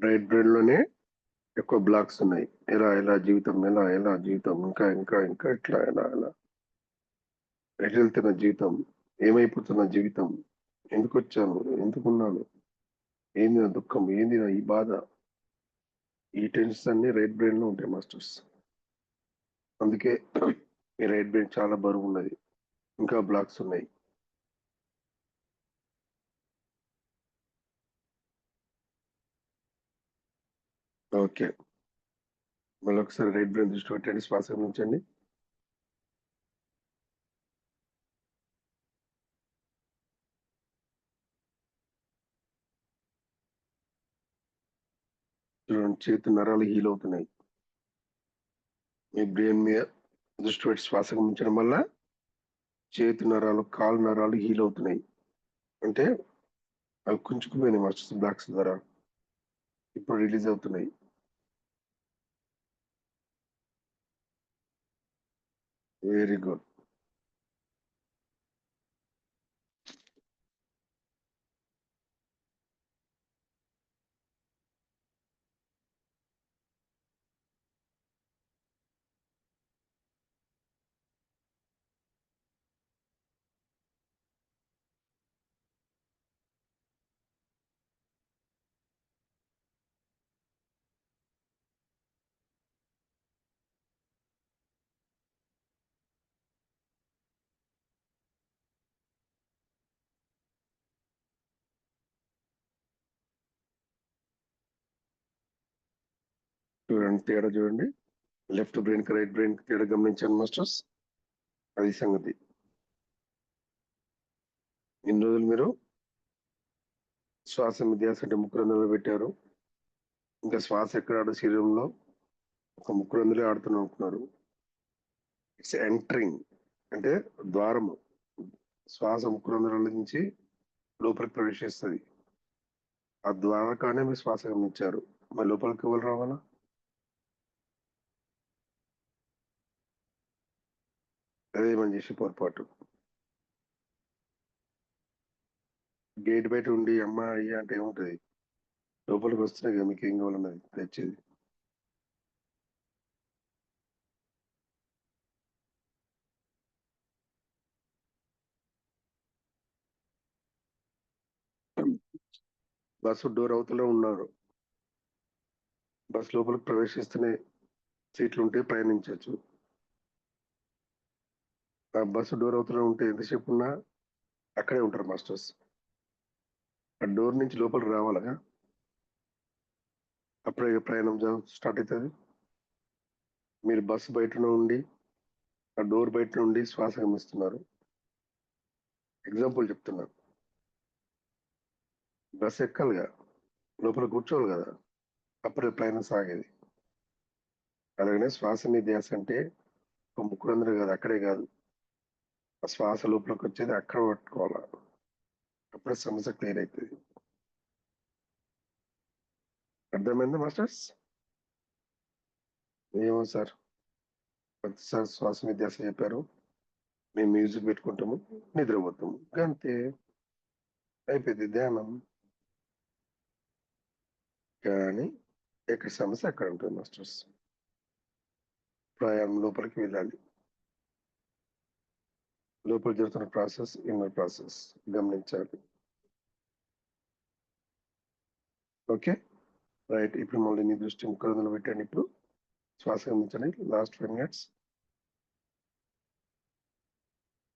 రైట్ బ్రెయిన్ లోనే ఎక్కువ బ్లాక్స్ ఉన్నాయి. ఎలా ఎలా జీవితం, ఎలా ఎలా జీవితం, ఇంకా ఇంకా ఇంకా ఇట్లా ఎలా ఎలా ఎటు వెళ్తున్న జీవితం, ఏమైపోతున్న జీవితం, ఎందుకు వచ్చాను, ఎందుకున్నాను, ఏంది నా దుఃఖం, ఏంది నా ఈ బాధ, ఈ టెన్షన్స్ అన్ని రైట్ బ్రెయిన్ లో ఉంటాయి మాస్టర్స్. అందుకే ఈ రైట్ బ్రెయిన్ చాలా బరువు ఉన్నది. ఇంకా బ్లాక్స్ ఉన్నాయి. ఓకే, మళ్ళీ ఒకసారి రైట్ బ్రెయిన్ దృష్టి పెట్టండి, శ్వాస గమనించండి. చూడండి, చేతి నరాలు హీల్ అవుతున్నాయి. మీ బ్రెయిన్ మీద దృష్టి పెట్టి శ్వాస గమనించడం వల్ల చేతి నరాలు, కాలు నరాలు హీల్ అవుతున్నాయి. అంటే అవి కుంచుకుపోయినాయి మాస్టర్స్ బ్లాక్స్ ద్వారా, ఇప్పుడు రిలీజ్ అవుతున్నాయి. Very good. చూడండి, తేడా చూడండి. లెఫ్ట్ బ్రెయిన్ కి రైట్ బ్రెయిన్ కి తేడా గమనించండి మాస్టర్స్. అది సంగతి. ఇన్ని రోజులు మీరు శ్వాస మీద ధ్యాస అంటే ముక్కు రంధ్రంలో పెట్టారు. ఇంకా శ్వాస ఎక్కడ ఆడో శరీరంలో ఒక ముక్కు రంధ్రలే ఆడుతూనే ఉంటున్నారు. ఇట్స్ ఎంటరింగ్ అంటే ద్వారము. శ్వాస ముక్కు రంధ్రాల నుంచి లోపలికి ప్రవేశిస్తుంది. ఆ ద్వారకానే మీరు శ్వాస గమనించారు. మరి లోపలికి ఎవరు రావాలా? అదే మనం చేసే పొరపాటు. గేట్ బయట ఉండి అమ్మ అయ్యా అంటే ఏముంటది? లోపలికి వస్తున్నాయి కదా, మీకు ఏం కావాలన్నది తెచ్చేది. బస్సు డోర్ అవతల ఉన్నారు. బస్ లోపలికి ప్రవేశిస్తూనే సీట్లు ఉంటే ప్రయాణించవచ్చు. ఆ బస్సు డోర్ అవతల ఉంటే ఎంతసేపు ఉన్నా అక్కడే ఉంటారు మాస్టర్స్. ఆ డోర్ నుంచి లోపలికి రావాలగా, అప్పుడే ప్రయాణం స్టార్ట్ అవుతుంది. మీరు బస్సు బయట ఉండి ఆ డోర్ బయట నుండి శ్వాస గమనిస్తున్నారు. ఎగ్జాంపుల్ చెప్తున్నాను. బస్సు ఎక్కాలిగా, లోపల కూర్చోవాలి కదా, అప్పుడే ప్రయాణం సాగేది. అలాగనే శ్వాస మీద ధ్యాస అంటే ఒక ముక్కు రంధ్రం కాదు, అక్కడే కాదు, ఆ శ్వాస లోపలికి వచ్చేది అక్కడ పట్టుకోవాలి. అప్పుడే సమస్య క్లియర్ అవుతుంది. అర్థమైందా మాస్టర్స్? ఏమో సార్, ప్రతిసారి శ్వాస మీద ధ్యాస చెప్పారు, మేము మ్యూజిక్ పెట్టుకుంటాము, నిద్రపోతాము, అంతే, అయిపోయింది ధ్యానం. కానీ ఎక్కడ సమస్య అక్కడ ఉంటుంది మాస్టర్స్. ప్రయాణం లోపలికి వెళ్ళాలి. లోపల జరుగుతున్న ప్రాసెస్ ఇన్నర్ ప్రాసెస్ గమనించాలి. Okay, right. ఇప్పుడు మళ్ళీ నీ దృష్టి ముఖ రంధ్రంలో పెట్టండి. ఇప్పుడు శ్వాస గమనించండి. Last 5 minutes.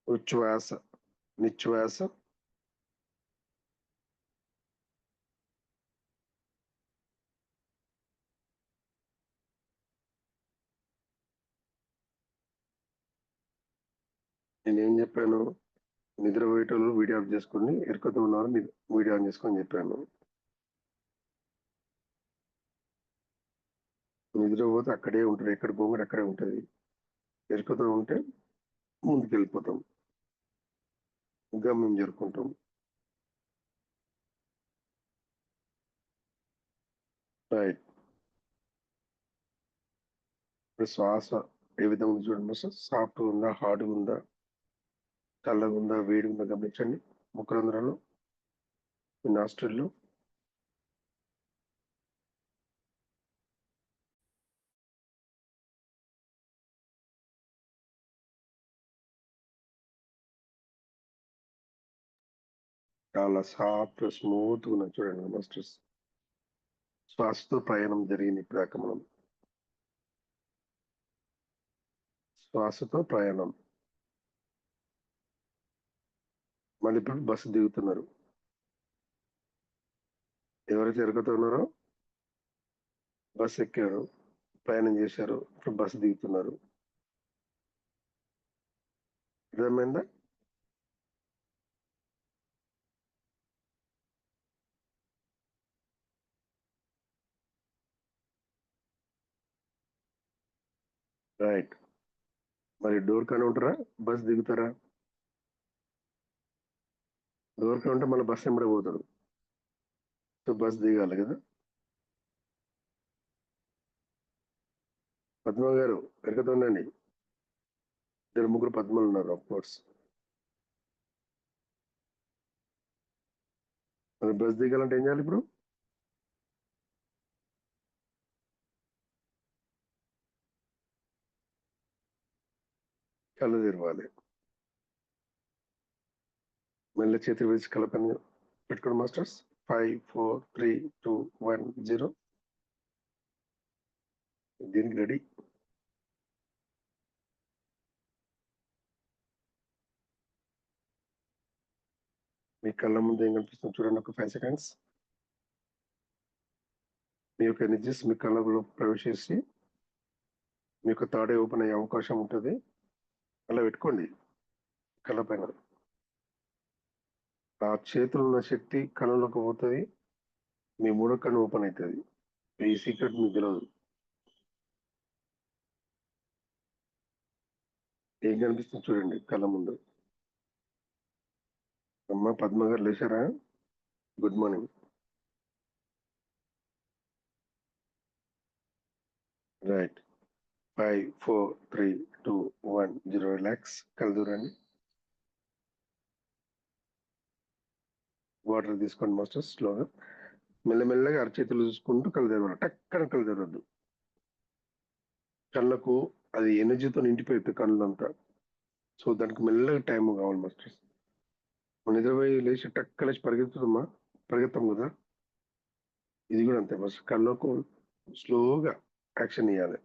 ఉచ్ఛ్వాస, నిశ్వాస, నేనేం చెప్పాను? నిద్రపోయేటోళ్ళు వీడియో ఆఫ్ చేసుకుని, ఎరుకతో ఉన్నారు వీడియో ఆన్ చేసుకొని చెప్పాను. నిద్రపోతే అక్కడే ఉంటుంది, ఎక్కడ పోకుండా అక్కడే ఉంటుంది. ఎరుకతో ఉంటే ముందుకు వెళ్ళిపోతాం, గమ్యం జరుపుకుంటాం. రైట్. ఇప్పుడు శ్వాస ఏ విధంగా ఉంది చూడండి సార్. సాఫ్ట్గా ఉందా, హార్డ్గా ఉందా, చల్లగా ఉందా, వేడిగా ఉందా గమనించండి. ముఖ రంధ్రాలు, నాస్ట్రిల్లు. చాలా సాఫ్ట్ స్మూత్ ఉన్నది చూడండి మాస్టర్స్. శ్వాసతో ప్రయాణం జరిగింది ఇప్పుడు మనం. శ్వాసతో ప్రయాణం. మళ్ళీ ఇప్పుడు బస్సు దిగుతున్నారు. ఎవరైతే ఎరగతున్నారో బస్సు ఎక్కారు, ప్రయాణం చేశారు, ఇప్పుడు బస్సు దిగుతున్నారు. అర్థమైందా? రైట్. మరి డోర్ కానీ ఉంటారా, బస్ దిగుతారా? డోర్ కానీ ఉంటే మళ్ళీ బస్సు ఎంబడే పోతాడు. సో బస్ దిగాలి కదా. పద్మ గారు ఎరగతుండండి. 2-3 పద్మలు ఉన్నారు ఆఫ్ కోర్స్. మరి బస్ దిగాలంటే ఏం చేయాలి ఇప్పుడు? కళ్ళు తెరవాలి. మెల్ల చేతులు వేసి కలపని పెట్టుకోండి మాస్టర్స్. 5 4 3 2 1 0. దీనికి రెడీ. మీ కళ్ళ ముందు ఏం కనిపిస్తుంది చూడండి. ఒక 5 సెకండ్స్. మీ యొక్క ఎనర్జీస్ మీ కళ్ళలో ప్రవేశించి మీ యొక్క తాడే ఓపెన్ అయ్యే అవకాశం ఉంటుంది. అలా పెట్టుకోండి కళ్ళ పైన. ఆ చేతులు ఉన్న శక్తి కళ్ళలోకి పోతుంది. మీ మూడో కన్ను ఓపెన్ అవుతుంది. ఈ సీక్రెట్ మీకు తెలియదు. ఏం కనిపిస్తుంది చూడండి కళ్ళ ముందు. అమ్మ పద్మ గారు లేచారా? Good morning. రైట్. 5 4 3 2 1 0. రిలాక్స్. కళ్ళు దూరండి. వాటర్ తీసుకోండి మాస్టర్స్. స్లోగా మెల్లమెల్లగా అరచేతులు చూసుకుంటూ కళ్ళు తెరవాలి. టక్కన కళ్ళు తెరవద్దు. కళ్ళకు అది ఎనర్జీతో నిండిపోతుంది కళ్ళంతా. సో దానికి మెల్లగా టైం కావాలి మాస్టర్స్. నిద్రపోయి లేచి టక్క లేచి పరిగెత్తుదమ్మా, పరిగెత్తాం కదా. ఇది కూడా అంతే ఫస్ట్ కళ్ళకు స్లోగా యాక్షన్ ఇవ్వాలి.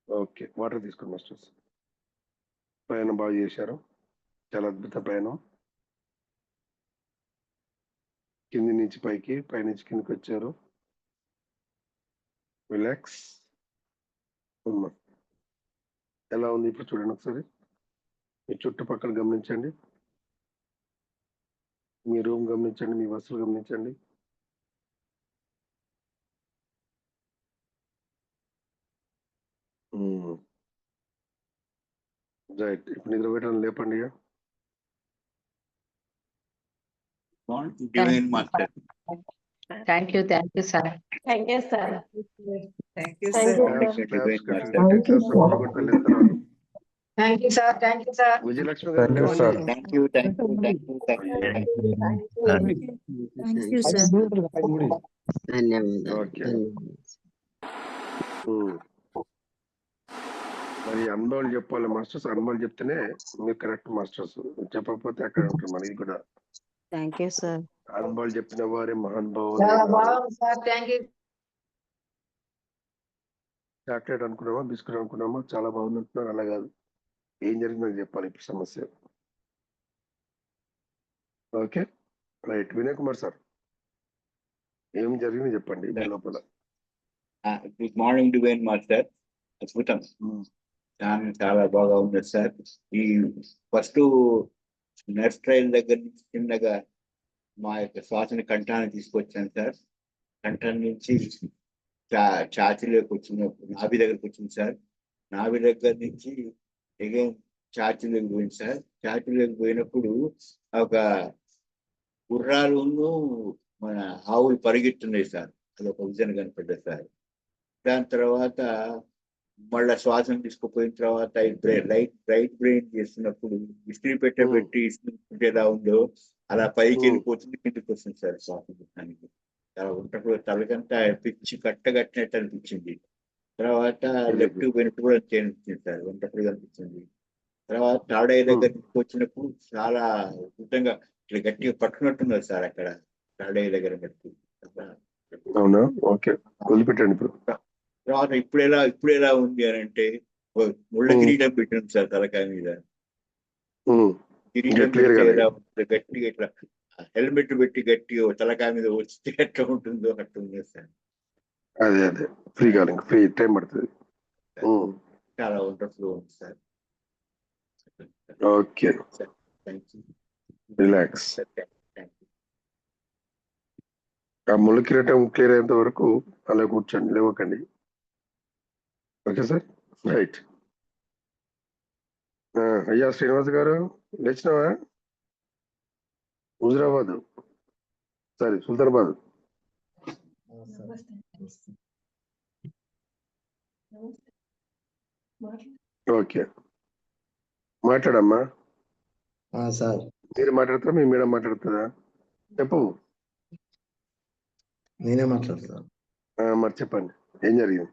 ఓకే. వాటర్ తీసుకోండి మాస్టర్స్. ప్రయాణం బాగా చేశారు. చాలా అద్భుత ప్రయాణం. కింది నుంచి పైకి, పైనుంచి కిందకి వచ్చారు. రిలాక్స్. ఎలా ఉంది ఇప్పుడు చూడండి ఒకసారి. మీ చుట్టుపక్కల గమనించండి. మీ రూమ్ గమనించండి. మీ వస్తువులు గమనించండి. రైట్. ఇప్పుడు నిద్రపోయడం లేపండి. Thank you, sir. Thank you, sir. Thank you, Thank sir. you. Thank you, sir. Thank you, sir. Vijayalakshmi Thank you, sir. Thank you. Thank you, sir. Okay. మరి అనుభవాలు చెప్పాలి మాస్టర్స్. అనుభవాలు చెప్తేనే మీరు కరెక్ట్ మాస్టర్స్. చెప్పకపోతే అక్కడ ఉంటుంది మనకి కూడా. Thank you, sir. అనుభవాలు చెప్పిన వారే మహానుభావులు. Sir, thank you. చాక్లెట్ అనుకున్నామా, బిస్కెట్ అనుకున్నామా, చాలా బాగుంది అంటున్నారు. అలా కాదు, ఏం జరిగిందని చెప్పాలి ఇప్పుడు సమస్య. Okay right. Vinay Kumar sir, ఏం జరిగింది చెప్పండి ఈ లోపల. Good morning divine master. అద్భుతం, చాలా బాగా ఉంది సార్. ఈ ఫస్ట్ నర్స్ ట్రైల్ దగ్గర నుంచి చిన్నగా మా యొక్క శ్వాసని కంఠాన్ని తీసుకొచ్చాను సార్. కంఠం నుంచి ఛాతీలోకి వచ్చినప్పుడు నాభి దగ్గరకు వచ్చింది సార్. నాభి దగ్గర నుంచి అగైన్ ఛాతీలోకి పోయింది సార్. ఛాతీలోకి పోయినప్పుడు ఒక గుర్రాలును మన ఆవులు పరిగెత్తున్నాయి సార్. అదొక విజన్ కనపడ్డది సార్. దాని తర్వాత మళ్ళా శ్వాసం తీసుకుపోయిన తర్వాత రైట్ బ్రెయిన్ చేస్తున్నప్పుడు ఇస్త్రీ పెట్టి ఇస్త్రీ ఎలా ఉందో అలా పైకి వెళ్ళిపోతుంది, కిందికి వస్తుంది సార్ శ్వాసం తీయడానికి. చాలా ఉంటప్పుడు తలకంతా పిచ్చి కట్టగట్టినట్టు అనిపించింది. తర్వాత లెఫ్ట్ వెనుక కూడా అనిపించింది సార్, వంటప్పుడు అనిపించింది. తర్వాత తాడై దగ్గర వచ్చినప్పుడు చాలా అద్భుతంగా ఇట్లా గట్టిగా పట్టుకున్నట్టున్నారు సార్ అక్కడ తాడై దగ్గర బట్టి. అవునా? ఓకే, వదిలిపెట్టండి ఇప్పుడు. తర్వాత ఇప్పుడు ఎలా ఉంది అని అంటే ముళ్ళ కిరీటం పెట్టింది సార్ తలకాయ మీద. కిరీటం clear పెడితే గానే. ఎలా ఉంటుంది, గట్టిగా ఇట్లా హెల్మెట్ పెట్టి గట్టిగా తలకాయ మీద వస్తే ఎట్లా ఉంటుందో అట్టుంది సార్. అదే ఫ్రీ కాదు, ఫ్రీ టైం పడుతుంది. చాలా వండర్ఫుల్ ఉంది sir. Okay, thank you. Relax. Thank you. ఆ ముళ్ళ కిరీటం క్లియర్ అయ్యేంత వరకు అలా కూర్చోండి, లేవకండి. Okay sir, right. అయ్యా శ్రీనివాస్ గారు, లేచినావా? హుజురాబాద్, సారీ సుల్తానాబాద్. ఓకే, మాట్లాడమ్మా. సార్ మీరు మాట్లాడతారా, మీ మేడం మాట్లాడుతుందా? చెప్పు. నేనే మాట్లాడతాను. మరి చెప్పండి, ఏం జరిగింది?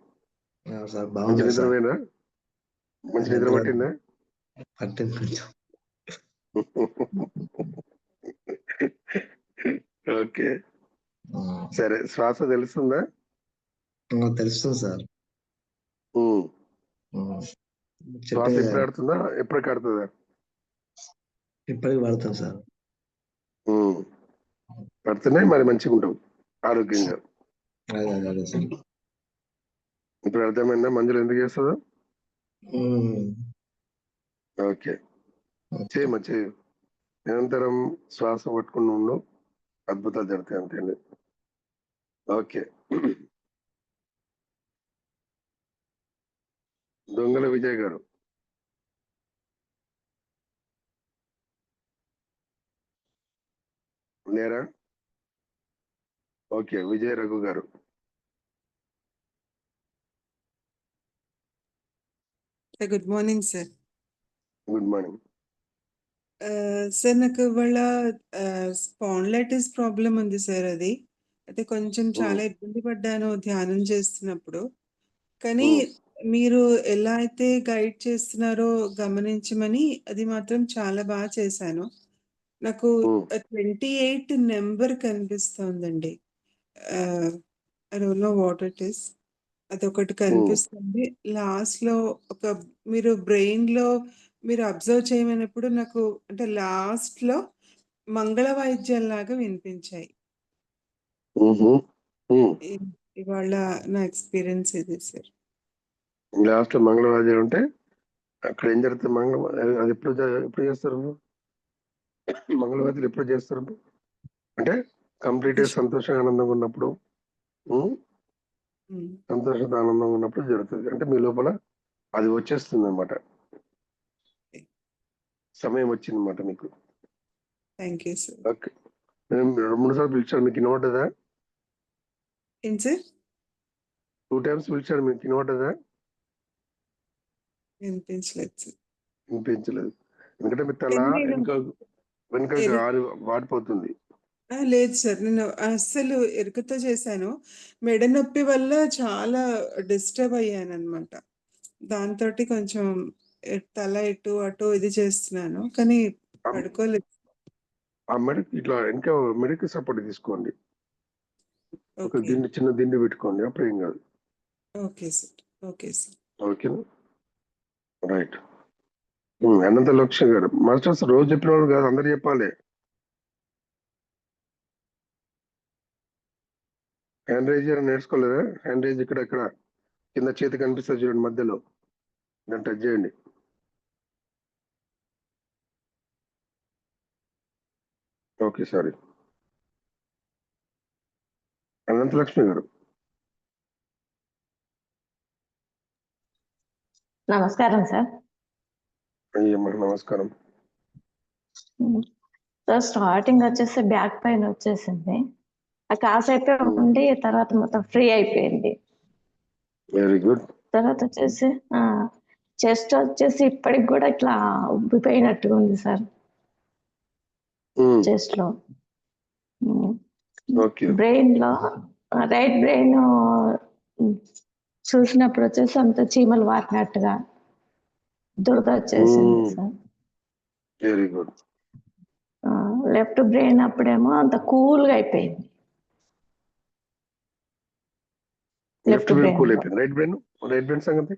సార్ మంచి బాగుంది నిద్ర సార్. పోయిందా? మంచి నిద్ర పట్టిందా? పట్టింది కొంచెం. ఓకే, సరే. శ్వాస తెలుస్తుందా? తెలుస్తుంది సార్. శ్వాస ఎప్పుడు ఆడుతుందా, ఎప్పుడు కాడుతుందా? ఇప్పటికి పడతాం సార్. పడుతున్నాయి, మరి మంచిగా ఉంటావు ఆరోగ్యంగా. అదే సార్. ఇప్పుడు అర్థమైందా మందులు ఎందుకు చేస్తుందో? ఓకే, చేయు. నిరంతరం శ్వాస పట్టుకుని ఉండు, అద్భుతాలు జరుగుతాయి అంతే. ఓకే. దొంగల విజయ్ గారు, లేరా? ఓకే, విజయ్ రఘు గారు. Good morning sir. Good morning. Sir నాకు ఇవాళ స్పాండిలైటిస్ ప్రాబ్లం ఉంది సార్. అది అంటే కొంచెం చాలా ఇబ్బంది పడ్డాను ధ్యానం చేస్తున్నప్పుడు. కానీ మీరు ఎలా అయితే గైడ్ చేస్తున్నారో గమనించమని అది మాత్రం చాలా బాగా చేశాను. నాకు 28 నెంబర్ కనిపిస్తోందండి. I don't know what it is. అదొకటి కనిపిస్తుంది. లాస్ట్‌లో ఒక మీరు బ్రెయిన్‌లో మీరు అబ్జర్వ్ చేయమన్నప్పుడు నాకు అంటే లాస్ట్‌లో మంగళ వాయిద్యాల్లాగా వినిపించాయి. ఇ ఇవాళ నా ఎక్స్‌పీరియన్స్ ఇది సార్. లాస్ట్ లో మంగళవాద్యాలు ఉంటే అక్కడ ఏం జరుగుతుంది? అది ఎప్పుడు చేస్తారు? మంగళవాద్యాలు ఎప్పుడు చేస్తారు అంటే కంప్లీట్ సంతోషంగా ఆనందంగా ఉన్నప్పుడు, సంతోషంగా ఆనందంగా ఉన్నప్పుడు జరుగుతుంది. అంటే మీ లోపల అది వచ్చేస్తుంది అన్నమాట, సమయం వచ్చింది అన్నమాట మీకు. Thank you sir. ఓకే, నేను 2 సార్లు పిలిచాను, మీకు వినపడ్డదా? ఏంటి సార్? 2 టైమ్స్ పిలిచాను, మీకు వినపడ్డదా? వినిపించలేదు సార్. వినిపించలేదు, ఎందుకంటే మీ తల కానీ నేను వెనుక వాడిపోతుంది. లేదు సార్. నేను అస్సలు ఎరుకతో చేశాను. మెడ నొప్పి వల్ల చాలా డిస్టర్బ్ అయ్యానన్నమాట. దాంతోటి కొంచెం తల ఇటు అటు ఇది చేస్తున్నాను. కానీ పడుకోలేదు. ఆ మెడకి ఇట్లా ఇంకా మెడకి సపోర్ట్ తీసుకోండి. ఒక ఓకే. దిండు, చిన్న దిండు పెట్టుకోండి, అప్పుడు ఏం కాదు. Okay sir. Okay sir. ఓకేనా, రైట్. అనంత లక్ష్మి గారు, మాస్టర్స్ రోజు చెప్పిన వాళ్ళు కాదు, అందరు చెప్పాలి. హ్యాండ్ రైజ్ నేర్చుకోలేదా? హ్యాండ్ రైజ్ ఇక్కడ కింద చేతి కనిపిస్తుంది చూడండి, మధ్యలో దాన్ని టచ్ చేయండి. Okay, sorry. అనంత లక్ష్మి గారు. నమస్కారం సార్. అయ్యమ్మ నమస్కారం. సార్ స్టార్టింగ్ వచ్చేసి బ్యాక్ పెయిన్ వచ్చేసింది. కాసేపే ఉండి తర్వాత మొత్తం ఫ్రీ అయిపోయింది. Very good. తర్వాత వచ్చేసి చెస్ట్ వచ్చేసి ఇప్పటికి కూడా ఇట్లా ఉబ్బిపోయినట్టుగా ఉంది సార్ చెస్ట్ లో. బ్రెయిన్ లో రైట్ బ్రెయిన్ చూసినప్పుడు వచ్చేసి అంత చీమలు వాటినట్టుగా దురద వచ్చేసింది sir. Very good. Left brain అప్పుడేమో అంత కూల్గా అయిపోయింది. లెఫ్ట్ బ్రెయిన్ కూల్ అయిపోయింది. రైట్ బ్రెయిన్ సంగతి?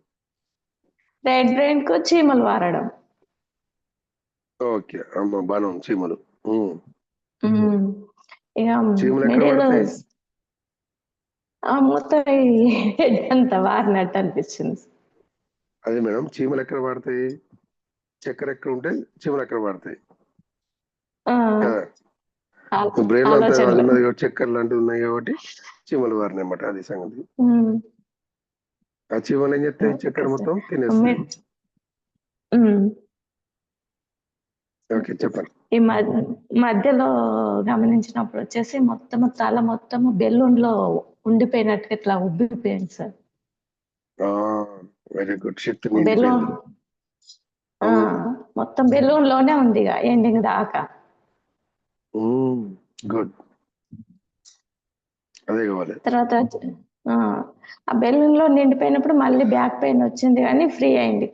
రైట్ బ్రెయిన్ కు చీమలు వారడం. ఓకే. అమ్మ బానే ఉంది చీమలు. ఇక చీమలు ఎక్కడ మిడిల్ పడతాయి? మొత్తం హెడ్ అంతా వారినట్టు అనిపించింది. అదే మేడం చీమలు ఎక్కడ పడతాయి? చక్కెర ఎక్కడ ఉంటే చీమలు ఎక్కడ పడతాయి ఆ, కదా. బ్రెయిన్ లో అంతా అది ఆలోచనలు. ఉన్నది కాబట్టి చక్కెర లాంటివి ఉన్నాయి కాబట్టి చీమలు వారినాయి అన్నమాట. అది సంగతి. ఉమ్, ఆ చీమలు ఏం చేస్తాయి? ఓకే చక్కెర సార్. మొత్తం తినేస్తాయి. ఉమ్, ఓకే చెప్పండి. ఈ మధ్యలో గమనించినప్పుడు వచ్చేసి మొత్తము తల మొత్తము బెలూన్లో ఉండిపోయినట్టుగా ఇట్లా ఉబ్బిపోయింది సార్. Very good. శక్తి బెలూన్ నిండిపోయింది. మొత్తం బెలూన్ లోనే ఉంది ఇక ఎండింగ్ దాకా. గుడ్. అదే కావాలి. తర్వాత ఆ బెలూన్ లో నిండిపోయినప్పుడు మళ్ళీ బ్యాక్ పెయిన్ వచ్చింది కానీ ఫ్రీ అయింది.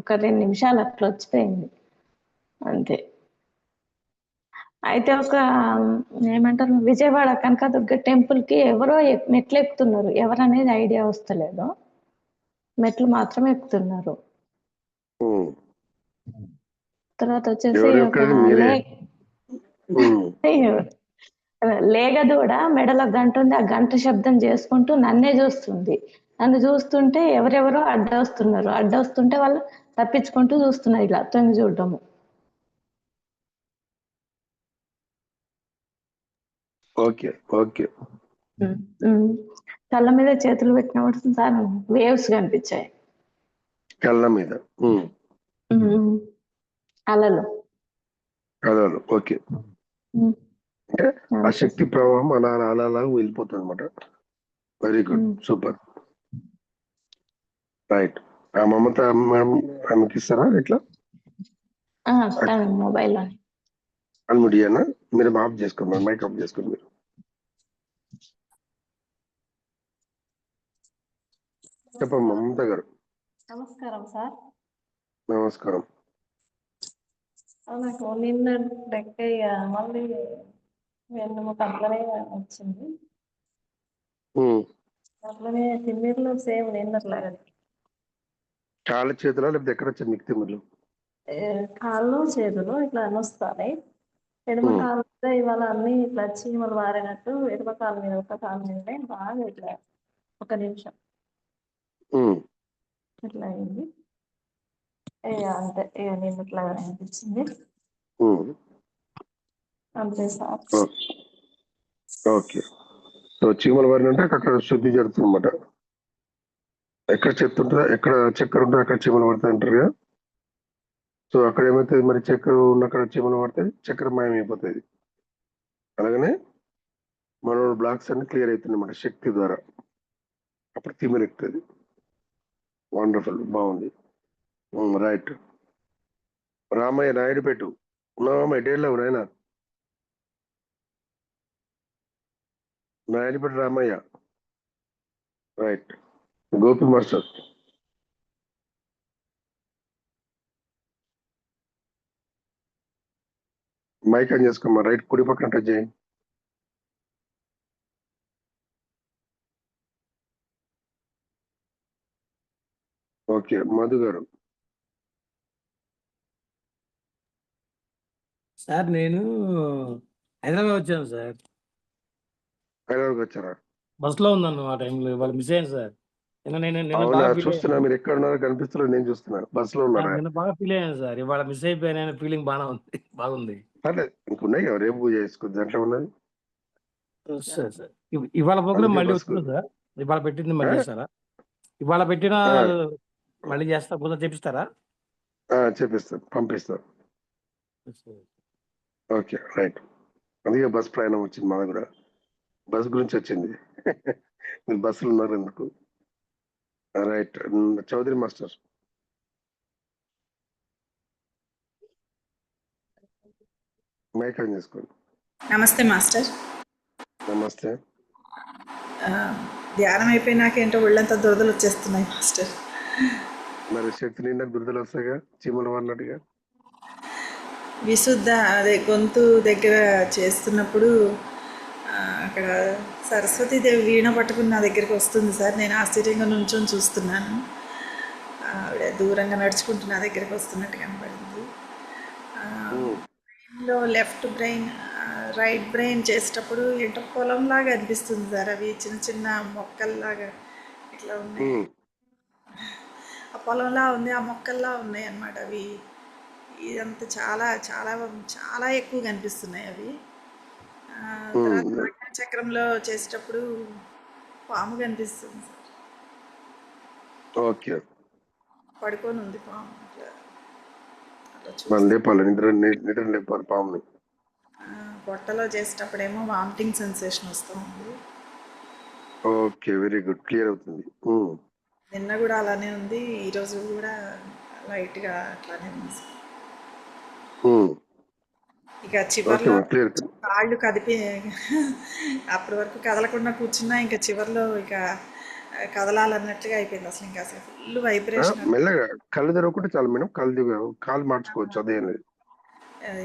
ఒక 2 నిమిషాలు అట్లా వచ్చిపోయింది అంతే. అయితే ఒక ఏమంటారు విజయవాడ కనకదుర్గ టెంపుల్ కి ఎవరో మెట్లు ఎక్కుతున్నారు. ఎవరనేది ఐడియా వస్తలేదు. మెట్లు మాత్రం ఎక్కుతున్నారు. ఉమ్. తర్వాత వచ్చేసి ఎవరు ఒక ఎక్కడది? మీరే. లేగదూడ మెడలో గంట ఉంది. ఆ గంట శబ్దం చేసుకుంటూ నన్నే చూస్తుంది. నన్ను చూస్తుంటే ఎవరెవరో అడ్డొస్తుంటే వాళ్ళు తప్పించుకుంటూ చూస్తున్నారు ఇలా తొంగి చూడటము. Okay okay. కళ్ళ మీద చేతులు పెట్టినప్పుడు సార్ వేవ్స్ కనిపించాయి. కళ్ళ మీద అలలు. కళలు. ఓకే. అంటే ఆ శక్తి ప్రవాహం అలా అలా అలా వెళ్ళిపోతుంది అనమాట. Very good. సూపర్. రైట్. ఆ మమత మేడం ఆమెకి ఇస్తారా ఇట్లా మొబైల్ అన్ముడి అన్న మీరు ఆఫ్ చేసుకోండి. మైక్ ఆఫ్ చేసుకోండి మీరు. చెప్పండి మమత గారు. నమస్కారం సార్. నమస్కారం. నాకు నిన్న డెక్కయ్య మళ్ళీ వెన్నుముక అట్లనే వచ్చింది. అట్లనే తిమ్మిర్లు సేమ్ నిన్నట్లాగా. కాళ్ళ చేతులా లేకపోతే ఎక్కడ వచ్చారు మీకు తిమ్మిర్లు? కాళ్ళు చేతులు ఇట్లా నొస్తాయి. ఎడమ కాలు మీద ఇవాళ అన్ని ఇట్లా చీమలు వారినట్టు ఎడమ కాలు మీద ఒక కాలు మీదనే బాగా ఇట్లా 1 నిమిషం ఇట్లా అయింది. అంతే ఇక నిన్నట్లాగా అనిపించింది అంతే సార్. ఓకే. సో చీమల వారిని అంటే అక్కడ శుద్ధి జరుగుతుంది అనమాట. ఎక్కడ చెత్త ఉంటుందో ఎక్కడ చక్కెర ఉంటుందో అక్కడ చీమలు పడతాయి అంటారు కదా. సో అక్కడ ఏమవుతుంది మరి చక్కెర ఉన్నక్కడ చీమలు పడితే చక్కెర మాయమైపోతుంది. అలాగనే మన బ్లాక్స్ అన్ని క్లియర్ అవుతుంది అన్నమాట శక్తి ద్వారా. అప్పుడు తిమ్మిరి ఎక్కుతుంది. వండర్ఫుల్. బాగుంది. రైట్. రామయ్య నాయుడుపేట ఉన్నామా? ఎడేళ్ళవు నాయన? Naidupeta Ramayya. Right. Gopi master. Mic on చేసుకోమ్మా. రైట్ కుడి పక్కన టచ్ చేయి. ఓకే. మధు గారు. సార్ నేను హైదరాబాద్ వచ్చాను సార్. హైదరాబాద్ వచ్చారా? బస్సులో ఉన్నాను ఆ టైంలో. ఇవాళ మిస్ అయ్యాను సార్. నిన్న అవునా? బాగా ఫీల్ చూస్తున్నా మీరు ఎక్కడ ఉన్నారో కనిపిస్తున్నారు. నేను చూస్తున్నా బస్సులో ఉన్నారా? నిన్న బాగా ఫీల్ అయ్యాను సార్. ఇవాళ మిస్ అయిపోయాను ఫీలింగ్ బాగుంది. పర్లేదు ఇంకున్నాయి కదా, రేపు పూజ చేసుకో. దాంట్లో ఉన్నది సార్ సార్ ఇవాళ ప్రోగ్రామ్ అందుకే మళ్ళీ బస్కు వస్తుంది సార్. ఇవాళ పెట్టింది మళ్ళీ చేస్తారా? ఇవాళ పెట్టిన మళ్ళీ చేస్తా పూజ చేపిస్తారా? చేపిస్తాం, పంపిస్తాం. Okay right. అందుకే బస్ ప్రయాణం వచ్చింది మా దగ్గర. బస్ గురించి వచ్చింది. మీరు బస్సులు ఉన్నారు ఎందుకు? Right. Chaudhary master. Mic on చేసుకోండి. నమస్తే మాస్టర్. నమస్తే. ధ్యానం అయిపోయినాక ఏంటో ఒళ్ళంతా దురదలు వచ్చేస్తున్నాయి మాస్టర్. మరి శక్తి నిండా దురదలు వస్తాయిగా చీమలు అన్నట్టుగా. విశుద్ధ అదే గొంతు దగ్గర చేస్తున్నప్పుడు అక్కడ సరస్వతీదేవి వీణ పట్టుకుని నా దగ్గరికి వస్తుంది సార్. నేను ఆశ్చర్యంగా నుంచొని చూస్తున్నాను. ఆవిడ దూరంగా నడుచుకుంటూ నా దగ్గరికి వస్తున్నట్టు కనపడింది. లో లెఫ్ట్ బ్రెయిన్ రైట్ బ్రెయిన్ చేసేటప్పుడు ఏంటో పొలంలాగా అనిపిస్తుంది సార్. అవి చిన్న చిన్న మొక్కల్లాగా ఇట్లా ఉన్నాయి. ఉమ్, ఆ పొలంలా ఉంది, ఆ మొక్కల్లా ఉన్నాయి అన్నమాట అవి. ఇదంతా చాలా చాలా చాలా ఎక్కువ కనిపిస్తున్నాయి అవి. తర్వాత ఉమ్, చక్రంలో చేసేటప్పుడు పాము కనిపిస్తుంది సార్. ఓకే. పడుకొని ఉంది పాము అట్లా అట్లా మనం చూస్తే. లేపాలి, నిద్ర లేపాలి పాముని. పొట్టలో చేసేటప్పుడేమో వామిటింగ్ సెన్సేషన్ వస్తూ ఉంది. ఓకే, వెరీ గుడ్, క్లియర్ అవుతుంది. నిన్న కూడా అలానే ఉంది, ఈరోజు కూడా లైట్గా అట్లానే ఉంది సార్. ఇక ఓకే చివర్లో మేడం, క్లియర్. కాళ్ళు కదిపి అప్పటి వరకు కదలకుండా కూర్చున్నా ఇంకా చివర్లో ఇక కదలాలన్నట్టుగా అయిపోయింది. అసలు ఫుల్ వైబ్రేషన్. మెల్లగా కళ్ళు తెరవకుంటే చాలు మేడం, కాలు మార్చుకోవచ్చు, అదే లేదు,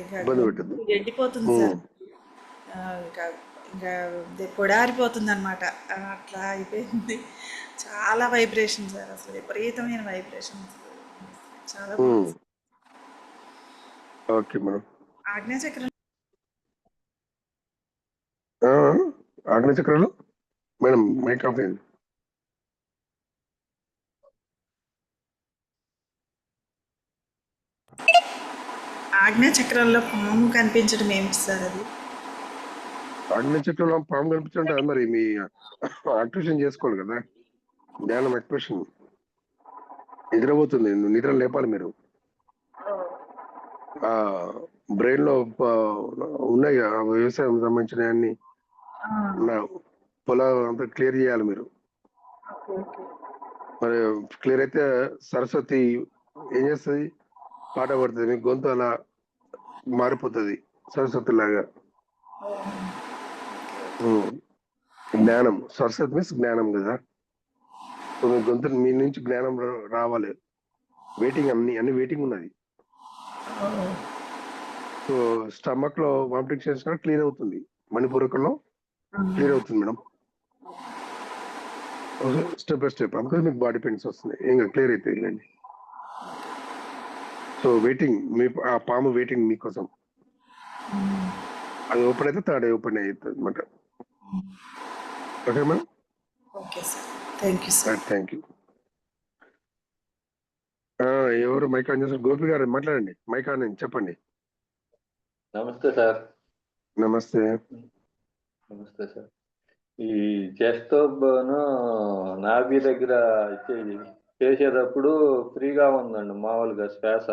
ఇక ఇబ్బంది పెట్టద్దు. ఎండిపోతుంది సార్. ఇంకా ఇంకా పొడారిపోతుంది అనమాట. అట్లా అయిపోయింది. చాలా వైబ్రేషన్ సార్, అసలు విపరీతమైన వైబ్రేషన్. చాలా బాగుంది. Okay madam. ఆజ్ఞాచక్రం ఆగ్నేయచక్రాలు మేడం, మైక్ ఆఫ్ అయింది. ఆజ్ఞాచక్రంలో పాము కనిపించడం ఏమిటి సార్ అది? ఆగ్నేయచక్రంలో పాము కనిపించుంటే అది మరి మీ యాక్టివేషన్ చేసుకోవాలి కదా, ధ్యానం యాక్టివేషన్. నిద్రపోతుంది, నిద్ర లేపాలి మీరు. బ్రెయిన్ లో ఉన్నాయి కదా, వ్యవసాయం సంబంధించిన అన్ని పొలం అంతా క్లియర్ చేయాలి మీరు. మరి క్లియర్ అయితే సరస్వతి ఏం చేస్తుంది, పాట పడుతుంది, మీ గొంతు అలా మారిపోతుంది సరస్వతి లాగా. జ్ఞానం, సరస్వతి మీన్స్ జ్ఞానం కదా. సో మీ గొంతు, మీ నుంచి జ్ఞానం రావాలి. వెయిటింగ్, అన్ని వెయిటింగ్ ఉన్నది. సో స్టమక్ లో వామిటింగ్ చేసినా క్లియర్ అవుతుంది, మణిపూరకంలో క్లియర్ అవుతుంది మేడం. స్టెప్ బై స్టెప్, అందుకని మీకు బాడీ పెయిన్స్ వస్తున్నాయి, ఇంకా క్లియర్ అవుతుంది ఇలాంటి. సో వెయిటింగ్, మీ ఆ పాము వెయిటింగ్ మీకోసం. అది ఓపెన్ అయితే థర్డ్ ఐ ఓపెన్ అవుతుంది అనమాట. Okay madam. Okay sir, thank you sir. Thank you. ఎవరు మైక్ ఆన్ చేస్తారు? గోపి గారు మాట్లాడండి, మైక్ ఆన్ అయింది, చెప్పండి. నమస్తే సార్. నమస్తే. నమస్తే సార్. ఈ చెస్ట్ నాభి దగ్గర చేసేటప్పుడు ఫ్రీగా ఉందండి, మామూలుగా శ్వాస.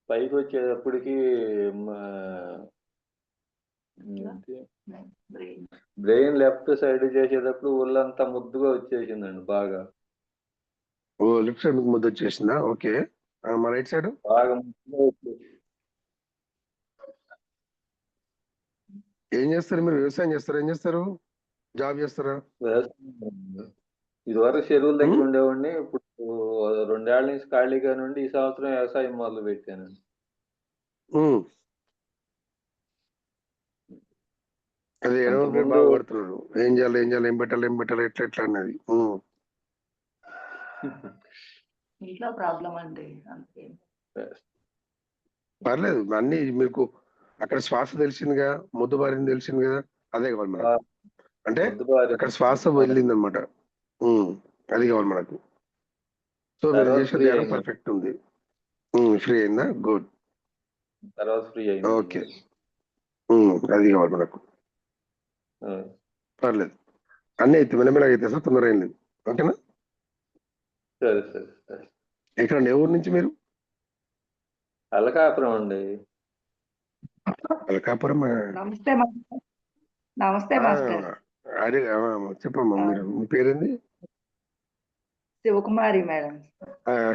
పైకి వచ్చేటప్పటికి బ్రెయిన్ లెఫ్ట్ సైడ్ చేసేటప్పుడు ఒళ్ళంతా ముద్దుగా వచ్చేసిందండి బాగా. ఓ, లెఫ్ట్ సైడ్ ముద్ద వచ్చేసిందా? ఓకే. మా రైట్ సైడ్ బాగా ముద్దుగా వచ్చేసి. ఏం చేస్తారు మీరు? వ్యవసాయం చేస్తారా, ఏం చేస్తారు, జాబ్ చేస్తారా? ఇదివరకు చెరువుల దగ్గర ఉండేవాడిని, ఇప్పుడు 2 ఏళ్ల నుంచి ఖాళీగా నుండి ఈ సంవత్సరం వ్యవసాయం మొదలు పెట్టానండి. అదే ఎడమ బాగా పడుతున్నారు, ఏం చేయాలి, ఏం పెట్టాలి ఎట్లా అన్నది. ఇంట్లో ప్రాబ్లం అండి, అంతే. పర్లేదు, అన్ని మీకు అక్కడ శ్వాస తెలిసిందిగా, ముద్దు బారింది తెలిసింది కదా, అదే కావాలి మనకు. అంటే అక్కడ శ్వాస వెళ్ళింది అనమాట, అది కావాలి మనకు. సో మీరు చేసే ధ్యానం పర్ఫెక్ట్ ఉంది. ఫ్రీ అయిందా? గుడ్. ఓకే, అది కావాలి మనకు. పర్లేదు, అన్నీ అయితే మెల్లమెల్లగా అయితే సార్, తొందరగా ఏం లేదు. ఓకేనా? సరే సరే. ఎక్కడ, ఏ ఊరు నుంచి మీరు? అలకాపురం అండి. అలకాపురం. నమస్తే నమస్తే మాస్టర్. అదే చెప్పమ్మా, మీరు మీ పేరేంది? శివకుమారి మేడం.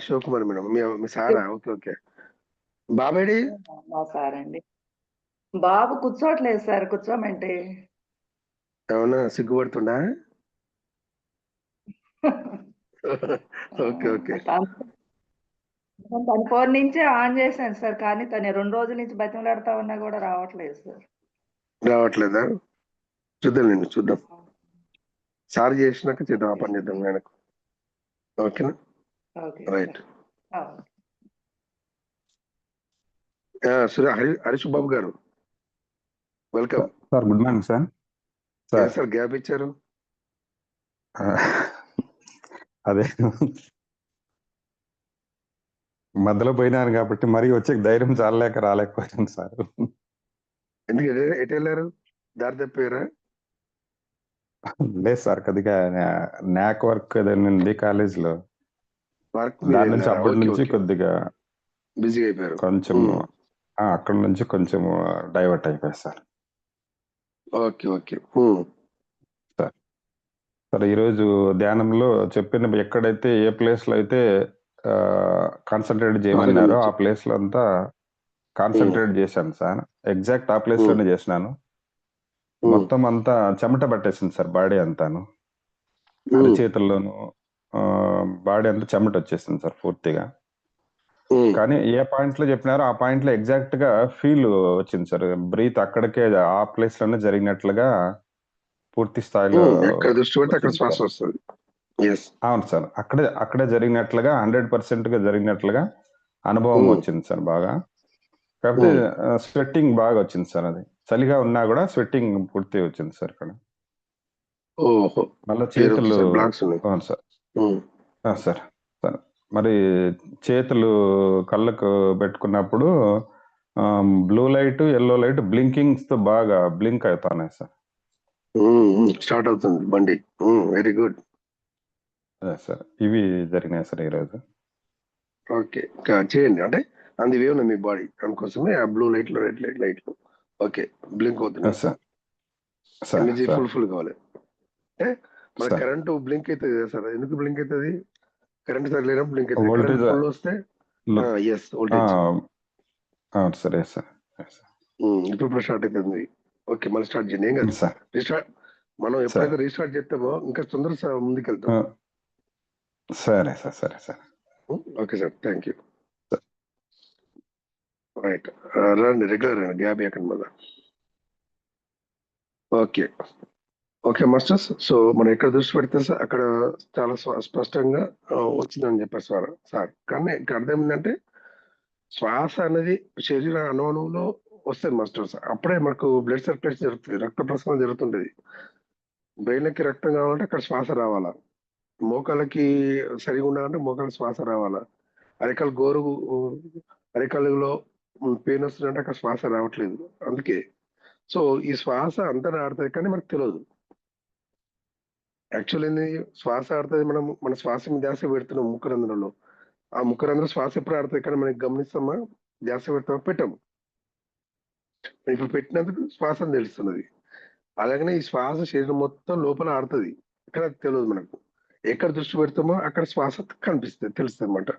శివకుమారి మేడం, మీ సారా? Okay okay. బాబేడి? మా సార్ అండి. బాబు కూర్చోట్లేదు సార్, కూర్చోమంటే. అవునా, సిగ్గుపడుతుండా? Okay okay. తన ఫోన్ నుంచే ఆన్ చేశాను సార్, కానీ తను 2 రోజుల నుంచి బతిమలాడుతా ఉన్నా కూడా రావట్లేదు సార్. రావట్లేదా? చూద్దాం. సార్ చేసినాక చేద్దాం, ఆ పని చేద్దాం ఆయనకు. ఓకేనా? రైట్. హరీష్ బాబు గారు welcome. Sir good morning sir. Sir sir gap ఇచ్చారు. అదే మధ్యలో పోయినాను కాబట్టి మరీ వచ్చే ధైర్యం చాలలేక రాలేకపోయాను సార్. ఎందుకు ఎటు వెళ్ళారు? దారి తప్పారా? లేదు సార్, కొద్దిగా నాక్ వర్క్ ఏదైనా ఉంది కాలేజ్ లో, వర్క్ దాని నుంచి అప్పటి నుంచి కొద్దిగా బిజీ అయిపోయారు. కొంచెం అక్కడ నుంచి కొంచెం డైవర్ట్ అయిపోయారు sir. Okay okay sir sir ఈరోజు ధ్యానంలో చెప్పిన ఎక్కడైతే ఏ ప్లేస్ లో అయితే కాన్సన్ట్రేట్ చేయమన్నారో ఆ ప్లేస్ లో అంతా కాన్సన్ట్రేట్ చేశాను సార్. ఎగ్జాక్ట్ ఆ ప్లేస్ లోనే చేసినాను. మొత్తం అంతా చెమట పట్టేసింది సార్, బాడీ అంతాను, అరచేతుల్లోను బాడీ అంతా చెమట వచ్చేసింది సార్ పూర్తిగా. కానీ ఏ పాయింట్ లో చెప్పినారో ఆ పాయింట్ లో ఎగ్జాక్ట్ గా ఫీల్ వచ్చింది సార్. బ్రీత్ అక్కడికే ఆ ప్లేస్ లోనే జరిగినట్లుగా పూర్తి స్థాయిలో ఎక్కడ దృష్టి పెడితే అక్కడ శ్వాస వస్తుంది. అవును సార్, అక్కడే జరిగినట్లుగా 100% గా జరిగినట్లుగా అనుభవం వచ్చింది సార్ బాగా. కాకపోతే స్వెట్టింగ్ బాగా వచ్చింది సార్. అది చలిగా ఉన్నా కూడా స్వెట్టింగ్ పూర్తి వచ్చింది సార్ ఇక్కడ. మళ్ళీ చేతులు అవును సార్ సార్ సార్ మరి చేతులు కళ్ళకు పెట్టుకున్నప్పుడు బ్లూ లైట్ ఎల్లో లైట్ బ్లింకింగ్స్ తో బాగా బ్లింక్ అవుతున్నాయి సార్. స్టార్ట్ అవుతుంది బండి. Very good. అదే సార్, ఇవి జరిగినాయి సార్ ఈరోజు. ఓకే చేయండి. అంటే అంది వే ఉన్నాయి మీ బాడీ, అందుకోసమే ఆ బ్లూ లైట్లు రెడ్ లైట్లు ఓకే బ్లింక్ అవుతున్నాయి సార్. ఎనర్జీ ఫుల్ కావాలి. అంటే మన కరెంటు బ్లింక్ అవుతుంది కదా సార్. ఎందుకు బ్లింక్ అవుతుంది? కరెంట్ సార్ లేనప్పుడు బ్లింక్ అవుతుంది. కరెంట్ ఫుల్ వస్తే వోల్టేజ్. అవును సార్. Yes sir. ఇప్పుడు స్టార్ట్ అవుతుంది. ఓకే మళ్ళీ స్టార్ట్ చేయండి. ఏం కాదు సార్. రీస్టార్ట్ మనం ఎప్పుడైతే రీస్టార్ట్ చేస్తామో ఇంకా తొందరగా ముందుకెళ్తాం. సరే సార్. సరే sir. Okay sir, thank you. Right రండి, రెగ్యులర్ గ్యాప్ ఎక్కడ మళ్ళా. Okay okay masters. సో మనం ఎక్కడ దృష్టి పెడితే సార్ అక్కడ చాలా స్పష్టంగా వచ్చిందని చెప్పారు సార్. కానీ ఇక్కడ అర్థం ఏంటంటే శ్వాస అనేది శరీర అణువులో వస్తుంది మాస్టర్స్. అప్పుడే మనకు బ్లడ్ సర్క్యులేషన్ జరుగుతుంది, రక్త ప్రసరణ జరుగుతుంటది. బ్రెయిన్లకి రక్తం కావాలంటే అక్కడ శ్వాస రావాలా, మోకాళ్ళకి సరిగా ఉండాలంటే మోకాళ్ళ శ్వాస రావాలా, అరికాళ్ళలో పెయిన్ వస్తుందంటే అక్కడ శ్వాస రావట్లేదు. అందుకే సో ఈ శ్వాస అంతా ఆడుతుంది కానీ మనకు తెలియదు. యాక్చువల్లీ శ్వాస ఆడుతుంది, మన శ్వాస మీద ధ్యాస పెడుతున్నాం ముఖరంధ్రంలో. ఆ ముఖరంధ్రం శ్వాస ఎప్పుడు ఆడుతుంది కానీ మనకి గమనిస్తామా? ధ్యాస పెడతామా? పెట్టాము. ఇప్పుడు పెట్టినందుకు శ్వాస తెలుస్తున్నది. అలాగనే ఈ శ్వాస శరీరం మొత్తం లోపల ఆడుతుంది కానీ అది తెలియదు మనకు. ఎక్కడ దృష్టి పెడతామో అక్కడ శ్వాస కనిపిస్తుంది, తెలుస్తుంది అనమాట.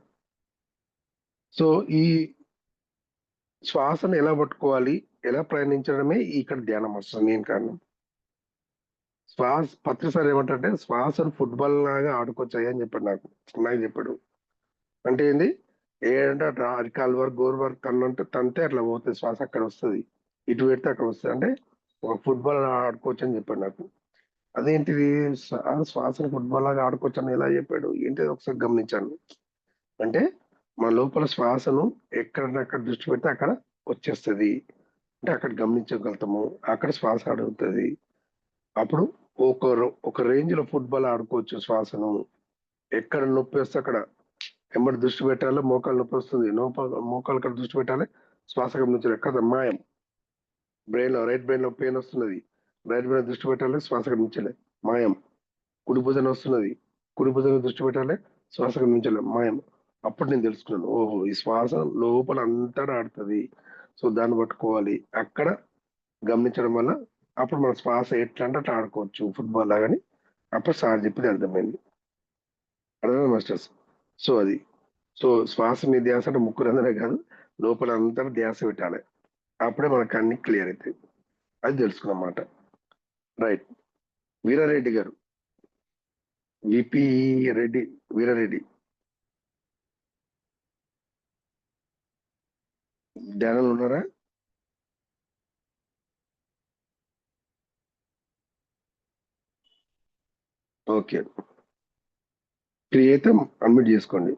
సో ఈ శ్వాసను ఎలా పట్టుకోవాలి, ఎలా ప్రయాణించడమే ఇక్కడ ధ్యానం వస్తుంది మెయిన్ కారణం. పత్రి సార్ ఏమంటే శ్వాసను ఫుట్బాల్ లాగా ఆడుకోవచ్చాయి అని చెప్పాడు నాకు చెప్పాడు. అంటే ఏంది ఏంటంటే అట్లా అరికాల వరకు గోరు వరకు తంతే అట్లా పోతుంది శ్వాస, అక్కడ వస్తుంది. ఇటు పెడితే అక్కడ వస్తుంది. అంటే ఒక ఫుట్బాల్ ఆడుకోవచ్చు అని చెప్పాడు నాకు. అదేంటిది శ్వాసను ఫుట్బాల్ లాగా ఆడుకోవచ్చు అని ఎలా చెప్పాడు ఏంటి ఒకసారి గమనించాను. అంటే మన లోపల శ్వాసను ఎక్కడక్కడ దృష్టి పెడితే అక్కడ వచ్చేస్తుంది. అంటే అక్కడ గమనించగలుగుతాము, అక్కడ శ్వాస అడుగుతుంది. అప్పుడు ఒక రేంజ్ లో ఫుట్బాల్ ఆడుకోవచ్చు శ్వాసను. ఎక్కడ నొప్పి వస్తే అక్కడ ఎమ్మడి దృష్టి పెట్టాలి. మోకాలు నొప్పి వస్తుంది, మోకాలు అక్కడ దృష్టి పెట్టాలి, శ్వాస గమనించాలి. ఎక్కడ మాయం బ్రెయిన్ లో రైట్ బ్రెయిన్ లో పెయిన్ వస్తున్నది, రైట్ బ్రెయిన్ దృష్టి పెట్టాలి, శ్వాస గమనించాలి, మాయం. కుడి భుజం వస్తున్నది, కుడి భుజం దృష్టి పెట్టాలి, శ్వాస గమనించాలి, మాయం. అప్పుడు నేను తెలుసుకున్నాను, ఓహో ఈ శ్వాస లోపల అంతా ఆడుతుంది. సో దాన్ని పట్టుకోవాలి, అక్కడ గమనించడం వల్ల అప్పుడు మన శ్వాస ఎట్లా అంటే అట్లా ఆడుకోవచ్చు ఫుట్బాల్ లాగాని. అప్పుడు సార్ చెప్పింది అర్థమైంది. అర్థమైంది మాస్టర్స్. సో అది శ్వాస మీద ధ్యాస అంటే ముక్కురందరే కాదు, లోపల అంతా ధ్యాస పెట్టాలి. అప్పుడే మనకు అన్ని క్లియర్ అవుతాయి. అది తెలుసుకున్నమాట. రైట్. వీరారెడ్డి గారు, విపి రెడ్డి, వీరారెడ్డి ధ్యానంలో ఉన్నారా? ఓకే, ఫ్రీ అయితే అడ్మిట్ చేసుకోండి.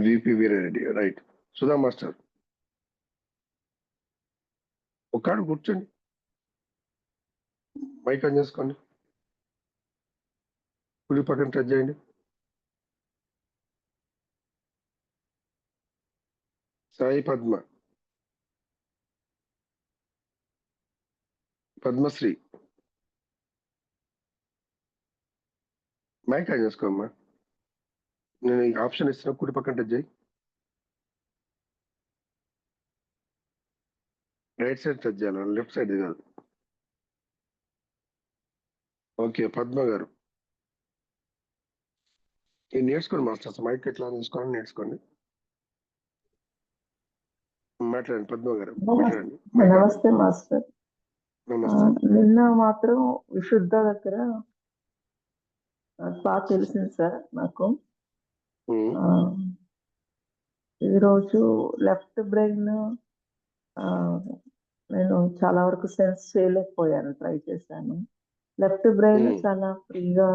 VP Veerareddy, right. Sudha master ఒక్కడు కూర్చోండి, మైక్ ఆన్ చేసుకోండి, కుడి పక్కన టచ్ చేయండి. సాయి పద్మ, పద్మశ్రీ, మైక్ ఆన్ చేసుకోమ్మా. నేను ఈ ఆప్షన్ ఇస్తున్నా, కుడి పక్కన టచ్ చేయి, రైట్ సైడ్ టచ్ చేయాలి, లెఫ్ట్ సైడ్ కాదు. ఓకే, పద్మ గారు ఇది నేర్చుకోండి మాస్టర్స్, మైక్ ఎట్లా తీసుకోవాలని నేర్చుకోండి. మాట్లాడండి పద్మ గారు, మాట్లాడండి. నమస్తే మాస్టర్. నమస్తే. నిన్న మాత్రం విశుద్ధ దగ్గర బాగా తెలిసింది సార్ నాకు. ఈరోజు లెఫ్ట్ బ్రెయిన్ నేను చాలా వరకు సెన్స్ చేయలేకపోయాను, ట్రై చేశాను. లెఫ్ట్ బ్రెయిన్ చాలా ఫ్రీగా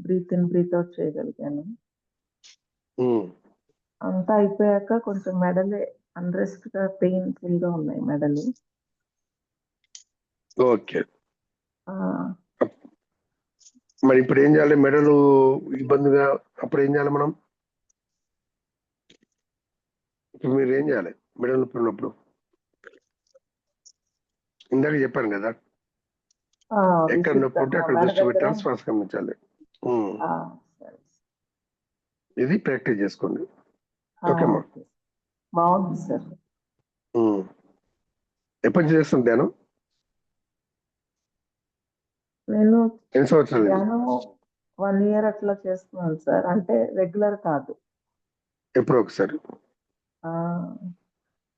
బ్రీత్ ఇన్ బ్రీత్ అవుట్ చేయగలిగాను. అంతా అయిపోయాక కొంచెం మెడలే అన్రెస్ట్ గా పెయిన్ఫుల్ గా ఉన్నాయి మెడలు. ఓకే, మరి ఇప్పుడు ఏం చేయాలి? మెడలు ఇబ్బందిగా అప్పుడు ఏం చేయాలి మనం? ఇప్పుడు మీరు ఏం చేయాలి మెడలు నొప్పి ఉన్నప్పుడు? ఇందాక చెప్పాను కదా, ఎక్కడ నొప్పి ఉంటే అక్కడ దృష్టి పెట్టాలి, శ్వాస గమనించాలి. ఇది ప్రాక్టీస్ చేసుకోండి. ఓకేమ్మా, బాగుంది సార్. ఎప్పటి నుంచి చేస్తాను ధ్యానం? నేను ఎన్ని సంవత్సరాలు? ధ్యానం 1 year అట్లా చేస్తున్నాను సార్, అంటే రెగ్యులర్ కాదు, ఎప్పుడో ఒకసారి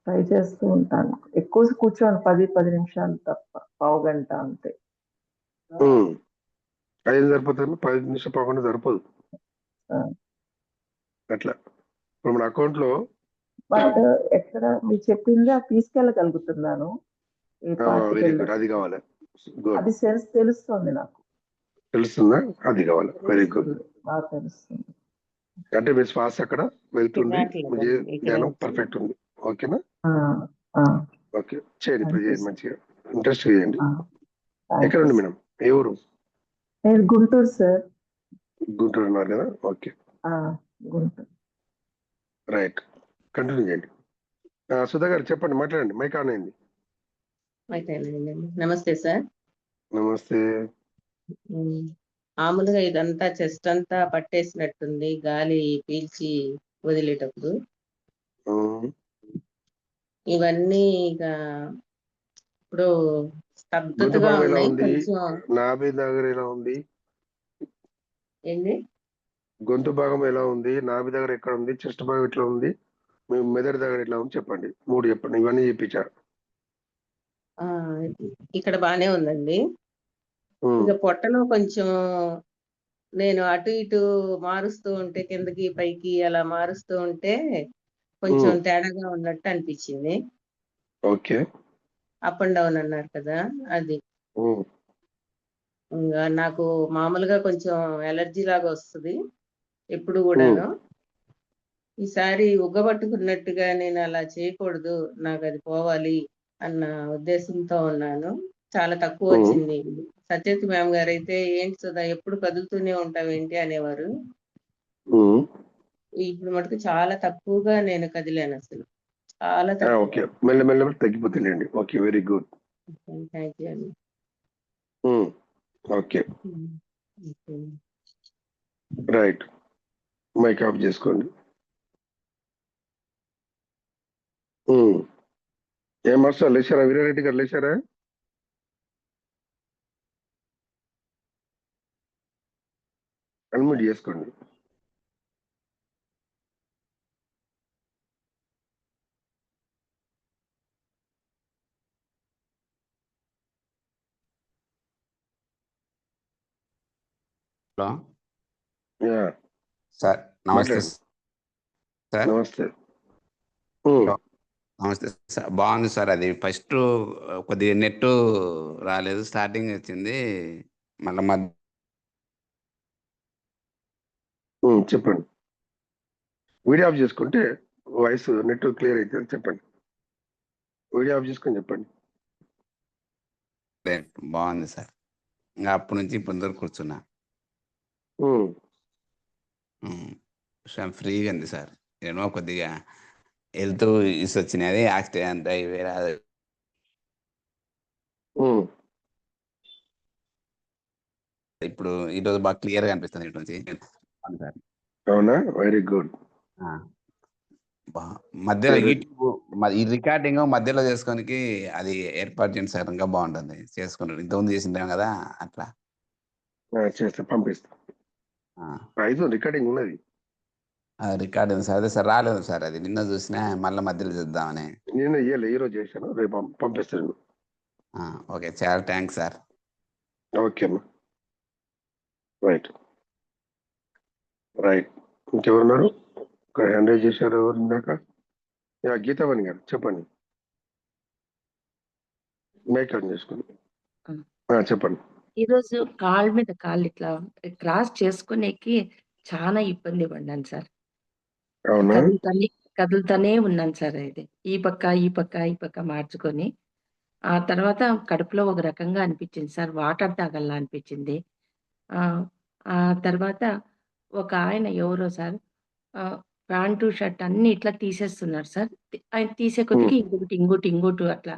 ట్రై చేస్తూ ఉంటాను. ఎక్కువ కూర్చోను, 10 నిమిషాలు తప్ప, పావు గంట అంతే. 5 సరిపోతుంది, 10 నిమిషాలు పోకుండా సరిపోదు అట్లా. ఇప్పుడు మన అకౌంట్ లో బట్ ఎక్కడ మీరు చెప్పింది అది తీసుకెళ్ళగలుగుతున్నాను. వెరీ గుడ్, అది కావాలి. అది సెన్స్ తెలుస్తుంది నాకు. తెలుస్తుందా? అది కావాలి, వెరీ గుడ్. బాగా తెలుస్తుంది. అంటే మీ శ్వాస అక్కడ వెళ్తుంది, మీ ధ్యానం పర్ఫెక్ట్ ఉంది. ఓకేనా? ఓకే, చేయండి, ఇప్పుడు చేయండి, మంచిగా ఇంట్రెస్ట్ చేయండి. ఎక్కడ ఉంది మేడం? ఏ ఊరు? నేను గుంటూరు సార్. గుంటూరు ఉన్నారు కదా, ఓకే గుంటూరు. రైట్, కంటిన్యూ చేయండి. సుధా గారు చెప్పండి, మాట్లాడండి, మైక్ ఆన్ అయింది. నమస్తే సార్. నమస్తే. మామూలుగా ఇదంతా చెస్ట్ అంతా పట్టేసినట్టుంది గాలి పీల్చి వదిలేటప్పుడు. ఇవన్నీ ఇక ఇప్పుడు స్తబ్దతగా ఉన్నాయి. కొంచెం నాభి దగ్గర ఎలా ఉంది? ఏంటి? గొంతు భాగం ఎలా ఉంది? నాభి దగ్గర ఎక్కడ ఉంది? చెస్ట్ భాగం ఎట్లా ఉంది? మీ మెదడు దగ్గర ఎట్లా ఉంది? చెప్పండి, 3 చెప్పండి. ఇవన్నీ చెప్పించారు. ఇక్కడ బానే ఉందండి. ఇక పొట్టలో కొంచెం నేను అటు ఇటు మారుస్తూ ఉంటే, కిందకి పైకి అలా మారుస్తూ ఉంటే కొంచెం తేడాగా ఉన్నట్టు అనిపించింది. ఓకే, అప్ అండ్ డౌన్ అన్నారు కదా, అది. ఇంకా నాకు మామూలుగా కొంచెం ఎలర్జీ లాగా వస్తుంది ఎప్పుడు కూడాను. ఈసారి ఉగ్గబట్టుకున్నట్టుగా నేను అలా చేయకూడదు, నాకు అది పోవాలి అన్న ఉద్దేశంతో ఉన్నాను. చాలా తక్కువ వచ్చింది. సత్యవతి మ్యామ్ గారు అయితే, ఏంటి సుధా ఎప్పుడు కదులుతూనే ఉంటావేంటి అనేవారు. ఇప్పుడు మటుకు చాలా తక్కువగా నేను కదిలాను, అసలు చాలా తక్కువ. ఓకే, మెల్లమెల్ల తగ్గిపోతుందండి. Okay, very good, thank you అండి. Okay, right. మైక్ ఆఫ్ చేసుకోండి. ఏం మాస్టర్ లేచారా? వీరారెడ్డి గారు లేచారా? అన్మ్యూట్ చేసుకోండి. హలో సార్, నమస్తే సార్. నమస్తే. నమస్తే సార్. బాగుంది సార్. అది ఫస్ట్ కొద్దిగా నెట్ రాలేదు, స్టార్టింగ్ వచ్చింది, మళ్ళీ చెప్పండి. వీడియో ఆఫ్ చేసుకుంటే వాయిస్ నెట్ క్లియర్ అవుతుంది. చెప్పండి, వీడియో ఆఫ్ చేసుకొని చెప్పండి. బాగుంది సార్. ఇంకా అప్పటి నుంచి ఇప్పుడు వరకు కూర్చున్నా. ఫ్రీగా ఉంది సార్. ఏమో కొద్దిగా హెల్త్ ఇష్యూస్ వచ్చినాయి, అది యాక్సిడెంట్ అయి వేరే ఇప్పుడు ఈరోజు బాగా క్లియర్గా అనిపిస్తుంది ఇటు నుంచి. అవును సార్. అవునా, వెరీ గుడ్. మధ్యలో సరే. యూట్యూబ్ ఈ రికార్డింగ్ మధ్యలో చేసుకోనికి అది ఏర్పాటు చేయండి సార్, ఇంకా బాగుంటుంది చేసుకుని. ఇంతకుముందు చేసింటాం కదా అట్లా. చేస్తే పంపిస్తా. ఐదు రికార్డింగ్ ఉన్నది. రికార్డ్ ఉంది సార్. అదే సార్ రాలేదు సార్, అది నిన్న చూసినా మళ్ళీ మధ్యలో చూద్దామని. నేను ఇయ్యలే, ఈరోజు చేశాను, రేపు పంపిస్తాను. ఓకే, చాలా థ్యాంక్స్ సార్. ఓకే అమ్మా, రైట్ రైట్. ఇంకెవరున్నారు? ఒక హ్యాండ్ రైజ్ చేశారు ఎవరు ఇందాక? గీతావాణి గారు చెప్పండి, మైక్ ఆన్ చేసుకోండి. చెప్పండి. ఈరోజు కాళ్ళ మీద కాళ్ళు ఇట్లా క్రాస్ చేసుకునేకి చాలా ఇబ్బంది పడ్డాను సార్. అవునా? కదులుతానే ఉన్నాను సార్. అయితే ఈ పక్క మార్చుకొని ఆ తర్వాత కడుపులో ఒక రకంగా అనిపించింది సార్. వాటర్ తాగల్లా అనిపించింది. ఆ తర్వాత ఒక ఆయన ఎవరో సార్ ప్యాంటు షర్ట్ అన్ని ఇట్లా తీసేస్తున్నారు సార్. ఆయన తీసే కొద్దికి ఇంకోటి అట్లా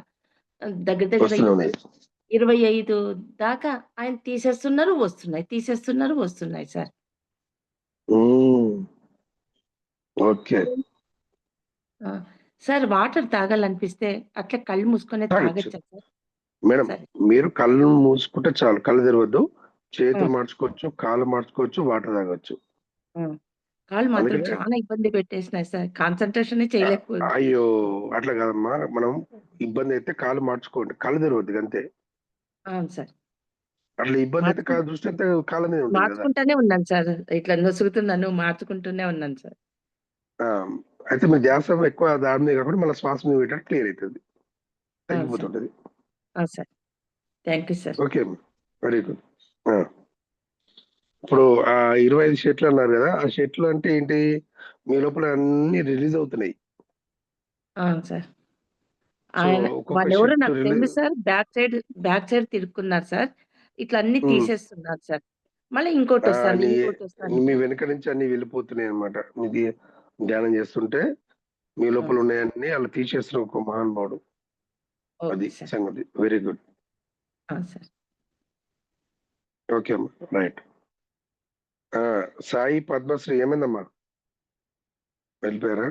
దగ్గర వస్తున్నాయి. 25 దాకా ఆయన తీసేస్తున్నారు, వస్తున్నాయి సార్. ఓకే సార్ వాటర్ తాగాలనిపిస్తే అట్లా కళ్ళు మూసుకొని తాగొచ్చు తాగొచ్చా సార్? మేడం. సరే. మీరు కళ్ళు మూసుకుంటే చాలు, కళ్ళు తెరవద్దు. చేతులు మార్చుకోవచ్చు, కాళ్ళు మార్చుకోవచ్చు, వాటర్ తాగొచ్చు. కాళ్ళు మాత్రం అందుకనే చాలా ఇబ్బంది పెట్టేసినాయి సార్. కాన్సన్ట్రేషన్ చేయలేకపోయింది. అయ్యో అట్లా కాదమ్మా, మనం ఇబ్బంది అయితే కాళ్ళు మార్చుకోండి, కళ్ళు తెరవద్దు అంతే. అవును సార్. అట్లా ఇబ్బంది అయితే కాళ్ళ దృష్టి అయితే కాళ్ళ మీద ఉంటుంది కదా. మార్చుకుంటానే ఉన్నాను సార్. ఇట్లా నొసుగుతున్నాను, మార్చుకుంటూనే ఉన్నాను సార్. అయితే మీ ధ్యాస ఎక్కువ దాని మీద కాకుండా మళ్ళీ శ్వాస మీద పెట్టాలి, క్లియర్ అవుతుంది, అవును సార్. తగ్గిపోతుంటది. Sir thank you sir. Okay, very good. ఇప్పుడు 25 షర్ట్లు అన్నారు కదా, ఆ షర్ట్లు అంటే ఏంటి? మీ లోపల అన్ని రిలీజ్ అవుతున్నాయి. అవును సార్. సో ఆయన ఒక్కొక్క వాళ్ళెవరో షర్ట్ నాకు తెలియదు సార్. బ్యాక్ సైడ్ తిరుక్కున్నారు సార్. ఇట్లా అన్ని తీసేస్తున్నారు సార్. మళ్ళీ ఇంకోటి వస్తాను. మీ వెనుక నుంచి అన్ని వెళ్ళిపోతున్నాయి అనమాట. మీది ధ్యానం చేస్తుంటే మీ లోపల ఉన్నాయన్నీ అలా తీసేస్తున్న ఒక మహానుభావుడు. అది సంగతి. Very good. సార్. ఓకే అమ్మా, రైట్. సాయి పద్మశ్రీ ఏమైందమ్మా, వెళ్ళిపోయారా?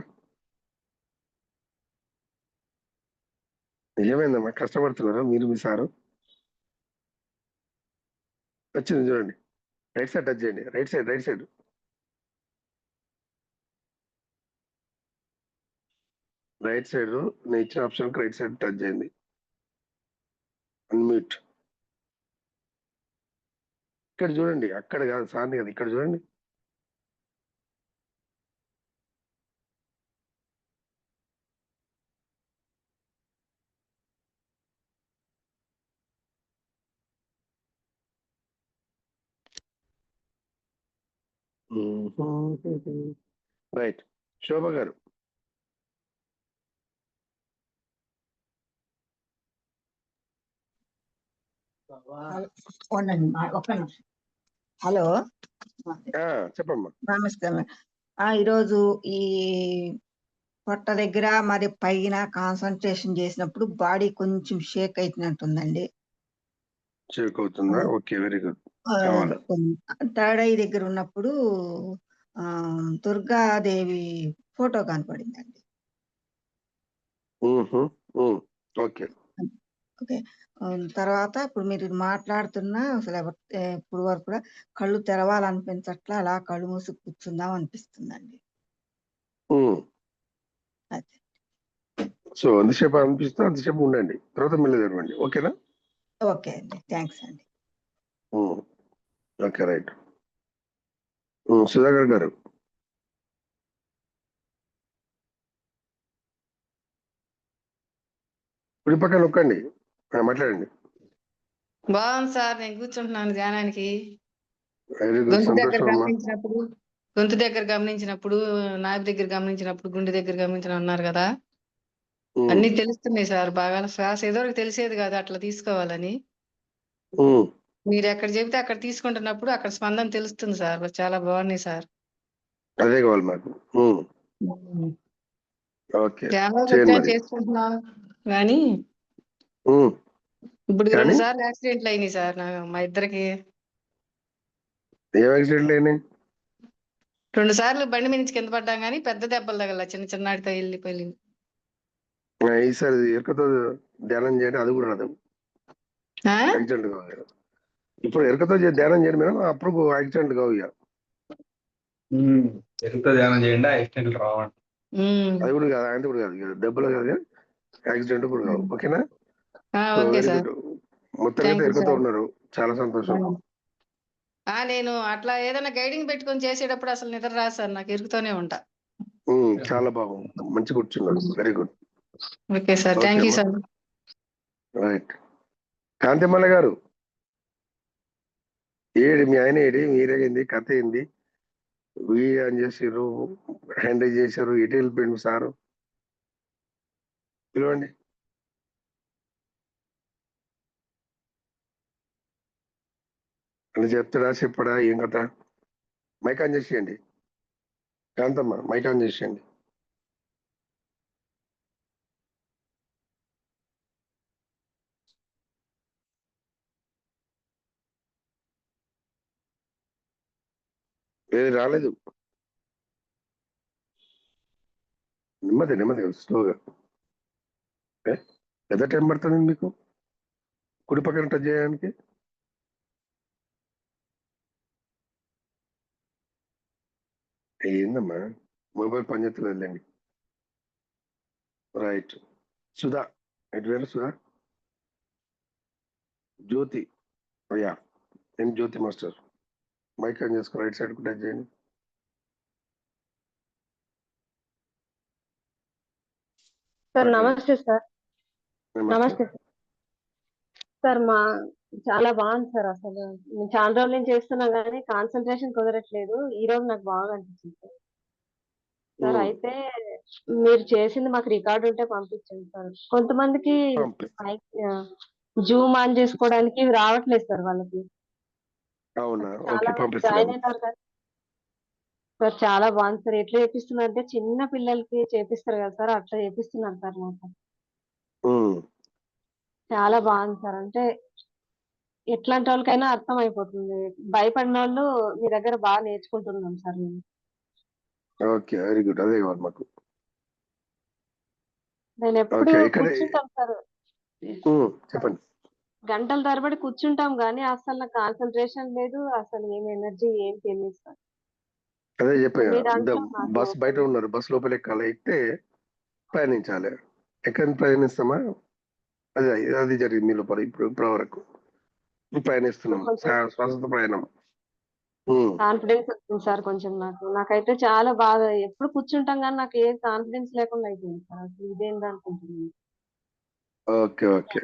ఏమైందమ్మా, కష్టపడుతున్నారా మీరు మీ సారు? వచ్చింది చూడండి, రైట్ సైడ్ టచ్ చేయండి, రైట్ సైడ్ నేను ఇచ్చిన ఆప్షన్ రైట్ సైడ్ టచ్ చేయండి. అన్మ్యూట్. ఇక్కడ చూడండి, అక్కడ కాదు, సార్ని కదా, ఇక్కడ చూడండి. రైట్. శోభ గారు. ఒక్క నిమిషం. హలో, చెప్పమ్మా. నమస్కారం. ఈరోజు ఈ పొట్ట దగ్గర మరి పైన కాన్సన్ట్రేషన్ చేసినప్పుడు బాడీ కొంచెం షేక్ అవుతున్నట్టుందండి. షేక్ అవుతుందా? Okay, very good. Third eye దగ్గర ఉన్నప్పుడు దుర్గాదేవి ఫోటో కనపడిందండి. Okay okay. తర్వాత ఇప్పుడు మీరు మాట్లాడుతున్నా అసలు ఇప్పుడు వరకు కూడా కళ్ళు తెరవాలనిపించట్లా, అలా కళ్ళు మూసి కూర్చుందాం అనిపిస్తుందండి. అదే. సో అంతసేపు అనిపిస్తే అంతసేపు ఉండండి, తర్వాత మళ్ళీ తెరవండి. ఓకేనా? ఓకే అండి, థ్యాంక్స్ అండి. Okay, right. సుధాకర్ గారు. కుడి పక్కన నొక్కండి, మాట్లాడండి. బాగుంది సార్, నేను కూర్చుంటున్నాను ధ్యానానికి. వెరీ గుడ్, గొంతు దగ్గర సంతోషం అమ్మా. కనిపించినప్పుడు గొంతు దగ్గర గమనించినప్పుడు, నాభి దగ్గర గమనించినప్పుడు, గుండె దగ్గర గమనించిన అన్నారు కదా. అన్ని తెలుస్తున్నాయి సార్. బాగా శ్వాస ఏదోరకు తెలిసేది కాదు అట్లా తీసుకోవాలని. మీరు ఎక్కడ చెబితే అక్కడ తీసుకుంటున్నప్పుడు అక్కడ స్పందన తెలుస్తుంది సార్. చాలా బాగున్నాయి సార్. అదే కావాలి మాకు. ఓకే, ధ్యానంలో చేయండి కూర్చొని మరి. చేసుకుంటున్నాం కానీ ఇప్పుడు కానీ 2 సార్లు యాక్సిడెంట్లు అయినాయి సార్ మా ఇద్దరికి. ఏ యాక్సిడెంట్ అయినాయి? 2 సార్లు బండి మీద నుంచి కింద పడ్డాం కానీ పెద్ద దెబ్బలు తగల, చిన్న చిన్నటితో వెళ్ళిపోయింది. ఈసారి ఎరుకతో ధ్యానం చేయండి, అది కూడా రాదు. యాక్సిడెంట్ కావాలి. ఇప్పుడు ఎరుకతో ధ్యానం చేయండి మేడం, అప్పుడు యాక్సిడెంట్ కావు. ఇక ఎరుకతో ధ్యానం చేయండి, యాక్సిడెంట్లు రావండి. అది కూడా కాదు, ఆయన కూడా కాదు. ఇక దెబ్బలు కాదు, యాక్సిడెంట్ కూడా కావు. ఓకేనా? Okay very sir. గుడ్. మొత్తం అయితే థ్యాంక్ యూ ఎరుకతో సార్. ఉన్నారు, చాలా సంతోషం. నేను అట్లా ఏదైనా గైడింగ్ పెట్టుకొని చేసేటప్పుడు అసలు నిద్ర రాదు సార్, నాకు ఎరుగుతూనే ఉంటా. చాలా బాగుంది, మంచి కూర్చున్నారు. Very good. Okay sir, thank you sir. Right. Kanthimalla garu, ఏడి మీ ఆయన ఏడి, మీరేంది కథ ఏంది? అని చేసారు, హ్యాండిల్ చేశారు, ఎటు వెళ్ళిపోయింది సారు? పిలవండి. అని చెప్తాడా చెప్పడా ఏం కథ? మైక్ ఆన్ చేసేయండి. కాంతమ్మ మైక్ ఆన్ చేసేయండి. ఏది రాలేదు. నెమ్మది స్లోగా. ఎంత టైం పడుతుంది మీకు కుడి పక్కన టచ్ చేయడానికి? ఏందమ్మా మొబైల్ పనిచేస్తలేదండి. రైట్. సుధా, ఎటు వేరు సుధా? జ్యోతి, అయ్యా నేను జ్యోతి మాస్టర్. మైక్ ఆన్ చేసుకో, రైట్ సైడ్ టచ్ చేయండి. సార్ నమస్తే సార్. నమస్తే సార్. చాలా బాగుంది సార్. అసలు నేను చాలా రోజుల నుంచి చేస్తున్నా కానీ కాన్సన్ట్రేషన్ కుదరట్లేదు. ఈ రోజు నాకు బాగా అనిపించింది సార్. సార్ అయితే మీరు చేసింది మాకు రికార్డు ఉంటే పంపించండి సార్. కొంతమందికి జూమ్ ఆన్ చేసుకోవడానికి రావట్లేదు సార్ వాళ్ళకి. అవునా? చాలా ఓకే, మంది పంపిస్తాను. జాయిన్ అయినారు కదా సార్. చాలా బాగుంది సార్. ఎట్లా చేపిస్తున్నారు అంటే చిన్న పిల్లలకి చేపిస్తారు కదా సార్, అట్లా చేపిస్తున్నారు సార్ నాకు. చాలా బాగుంది సార్. అంటే ఎట్లాంటి వాళ్ళకైనా అర్థం అయిపోతుంది. భయపడిన వాళ్ళు మీ దగ్గర బాగా నేర్చుకుంటున్నాం సార్ మేము. Okay, very good. అదే కావాలి మాకు. నేను ఎప్పుడు ఓకే, ఇక్కడ కూర్చుంటాం సార్, చెప్పండి. గంటల తరబడి కూర్చుంటాం కానీ అసలు నాకు కాన్సన్ట్రేషన్ లేదు, అసలు ఏం ఎనర్జీ ఏం తెలియదు సార్. అదే మీ చెప్పాను. దాంట్లో నాకు బస్ బయట ఉన్నారు, బస్ లోపల ఎక్కాలి, ఎక్కితే ప్రయాణించాలి. ఎక్కడ ప్రయాణిస్తామా? అదే అది జరిగింది మీ లోపల. ఇప్పటి వరకు ప్రయాణిస్తున్నాం, శ్వాసతో ప్రయాణం. కాన్ఫిడెన్స్ వచ్చింది సార్ కొంచెం. నాకైతే చాలా బాగా, ఎప్పుడు కూర్చుంటాం కానీ నాకు ఏ కాన్ఫిడెన్స్ లేకుండా అయిపోయింది సార్. అసలు ఇదేంటి అనుకుంటున్నాను ఓకే ఓకే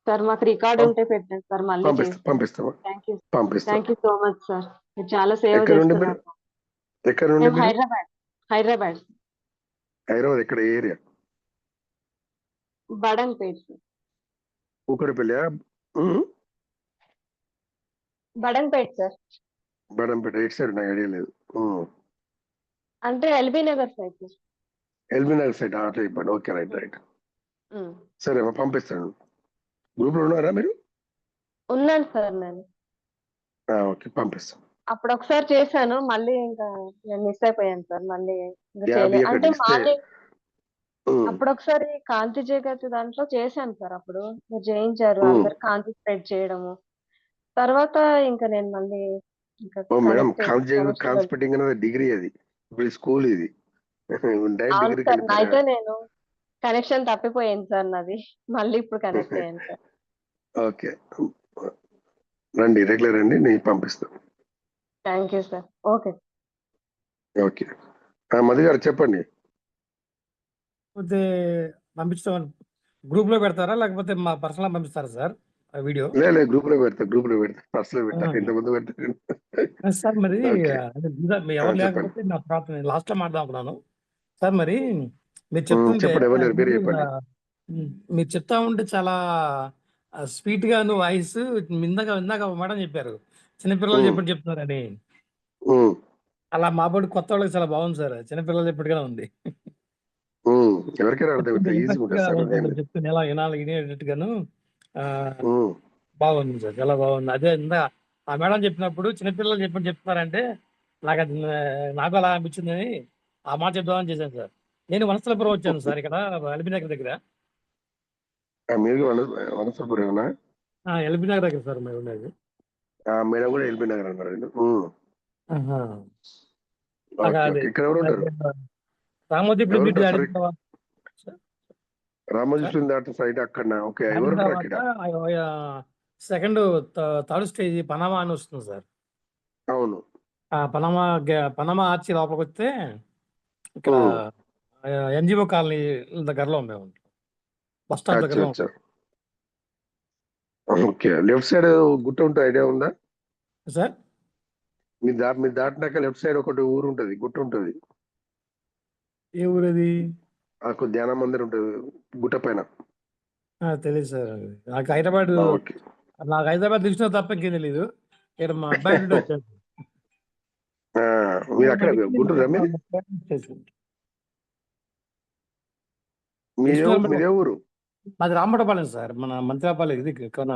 సార్. మాకు రికార్డు ఉంటే పెట్టండి సార్, మళ్ళీ పంపిస్తామా? Thank you so much sir. మీరు చాలా సేవ ఎక్కడ నుండి చేస్తున్నారు. ఎక్కడ నుండి మేము హైదరాబాద్ హైదరాబాద్ ఎక్కడ area? Badangpet sir. Kukatpally? Badangpet sir. Badangpet eight side నాకు ఐడియా లేదు. అంటే LB Nagar side sir. LB Nagar side అట్లా ఇవ్వండి. Okay, right. సరే పంపిస్తాను. గ్రూప్ లో ఉన్నారా మీరు? ఉన్నాను సార్ నేను. ఓకే, పంపిస్తాను. అప్పుడు ఒకసారి చేశాను, మళ్ళీ ఇంకా నేను మిస్ అయిపోయాను సార్. మళ్ళీ అంటే మార్నింగ్ అప్పుడు ఒకసారి కాంతి జగత్ దాంట్లో చేశాను సార్. అప్పుడు మీరు చేయించారు, అందరు కాంతి స్ప్రెడ్ చేయడము. తర్వాత ఇంకా నేను మళ్ళీ మేడం కాన్స్పెక్టింగ్ అనేది డిగ్రీ, అది ఇప్పుడు స్కూల్, ఇది అవును సార్. అయితే నేను కనెక్షన్ తప్పిపోయింది సార్ నాది, మళ్ళీ ఇప్పుడు కనెక్ట్ అయ్యాను సార్. ఓకే, రండి, రెగ్యులర్ రండి, నేను పంపిస్తాను. Thank you sir. Okay okay. Madhu గారు చెప్పండి. పంపిస్తాం. గ్రూప్ లో పెడతారా లేకపోతే మా పర్సనల్ పంపిస్తారా సార్? ఆ వీడియో. లే గ్రూప్ లో పెడతా పర్సనల్ పెడతా ఇంతకుముందు పెడతా. సార్ మరి ఓకే అదే ఎవరు చెప్పండి. లేకపోతే నా తర్వాత నేను లాస్ట్ లో మాట్లాడుతున్నాను సార్. మరి మీరు చెప్తుంటే చెప్పండి ఎవరు లేరు మీరు చెప్పండి. మీరు చెప్తా ఉంటే చాలా స్వీట్ గాను వాయిస్ ఇందాక ఒక మేడం చెప్పారు చిన్నపిల్లలు చెప్పండి చెప్తున్నారని. అలా మా బడి కొత్త వాళ్ళకి చాలా బాగుంది సార్. చిన్నపిల్లలు చెప్పట్టుగానే ఉంది. ఎవరికైనా అర్థమవుతుంది ఈజీగా ఇంట్రెస్ట్ ఉంటుంది గా సార్. ఉంటుంది చెప్తున్నా ఎలా వినాలి వినేటట్టుగాను. ఆ, బాగుంది సార్, చాలా బాగుంది. అదే ఇందా ఆ మేడం చెప్పినప్పుడు చిన్నపిల్లలు చెప్పండి చెప్తున్నారంటే నాకు అది నాకు అలా అనిపించిందని ఆ మాట చెప్దామని చేశాను సార్. నేను వనస్థలపురం వచ్చాను సార్, ఇక్కడ ఎల్బీ నగర్ దగ్గర. మీరు వనసపురేనా? ఎల్బీ నగర్ దగ్గర సార్ మేము ఉండేది. మేడం కూడా ఎల్బీ నగర్ అన్నారు. ఆహా. Okay okay. ఇక్కడ ఎవరు ఉంటారు? రామోజీ ఎవరు బ్రిడ్జ్ ఉంటారు? దాటిన తర్వాత రామోజీ దాటి సైడ్ అక్కడ. ఓకే ఎవరు ఉంటారు అక్కడ? సెకండ్ థర్డ్ స్టేజ్ పనామా అని వస్తుంది సార్. అవును. పనామా ఆర్చి లోపలికి వస్తే ఇక్కడ ఎన్జిఓ కాలనీ దగ్గరలో మేము ఉంటాం. బస్ స్టాప్ దగ్గరలో ఉంటాం. ఓకే లెఫ్ట్ సైడ్ గుట్ట ఉంటుంది, ఐడియా ఉందా సార్? మీరు దాటినాక లెఫ్ట్ సైడ్ ఒకటి ఊరు ఉంటుంది, గుట్ట ఉంటుంది. ఏ ఊరది? ధ్యాన మందిర్ ఉంటుంది గుట్ట పైన. తెలియదు సార్. నాకు హైదరాబాద్ తెలిసిన తప్ప ఇంకేం తెలీదు. ఇక్కడ మా అబ్బాయి నుండి వచ్చాను. మీరు అక్కడ గుంటూరా? మీదే ఊరు? మాది రాంబట్లపాలెం సార్. మన మంత్రాపాలెం ఇది కొన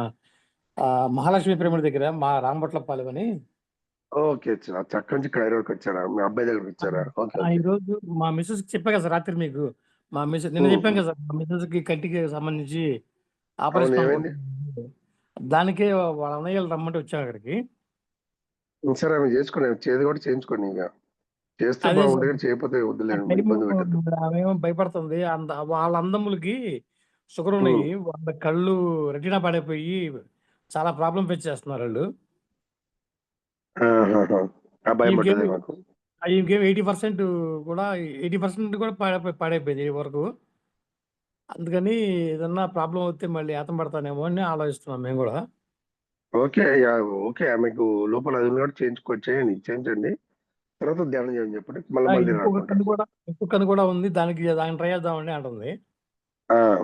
మహాలక్ష్మి పిరమిడ్ దగ్గర మా రాంబట్లపాలెం అని. ఓకే అక్కడి నుంచి కైరోకి వచ్చారా? మీ అబ్బాయి దగ్గరకు వచ్చారా? ఈ రోజు మా మిస్సెస్ చెప్పా కదా సార్ రాత్రి మీకు. మా మిస్సెస్ నిన్న చెప్పాను కదా సార్, మా మిస్సెస్ కి కంటికి సంబంధించి ఆపరేషన్, దానికే వాళ్ళ అన్నయ్యలు రమ్మంటే వచ్చాను అక్కడికి. సరే ఆమె చేసుకోండి, చేది కూడా చేయించుకోండి. ఇంకా చేస్తే బాగుంటుంది, చేయకపోతే వద్దులేండి, ఇబ్బంది పెట్టద్దు. ఆమెమో భయపడుతుంది. వాళ్ళ అందములకి షుగర్ ఉన్నాయి. వాళ్ళ కళ్ళు రెటీనా పడిపోయి చాలా ప్రాబ్లం ఫేస్ చేస్తున్నారు వాళ్ళు. ఇంకేం 80% కూడా 80% కూడా పాడైపోయింది ఈ వరకు. అందుకని ఏదన్నా ప్రాబ్లం వస్తే మళ్ళీ ఏతం పడతానేమో అని ఆలోచిస్తున్నాం మేము కూడా. ఓకే ఓకే ఆమెకు లోపల అది కూడా చేయించండి, తర్వాత ధ్యానం చేయని చెప్పండి. మళ్ళీ ఇంకొక కన్ను కూడా ఉంది, దానికి ట్రై చేద్దామండి అంటుంది.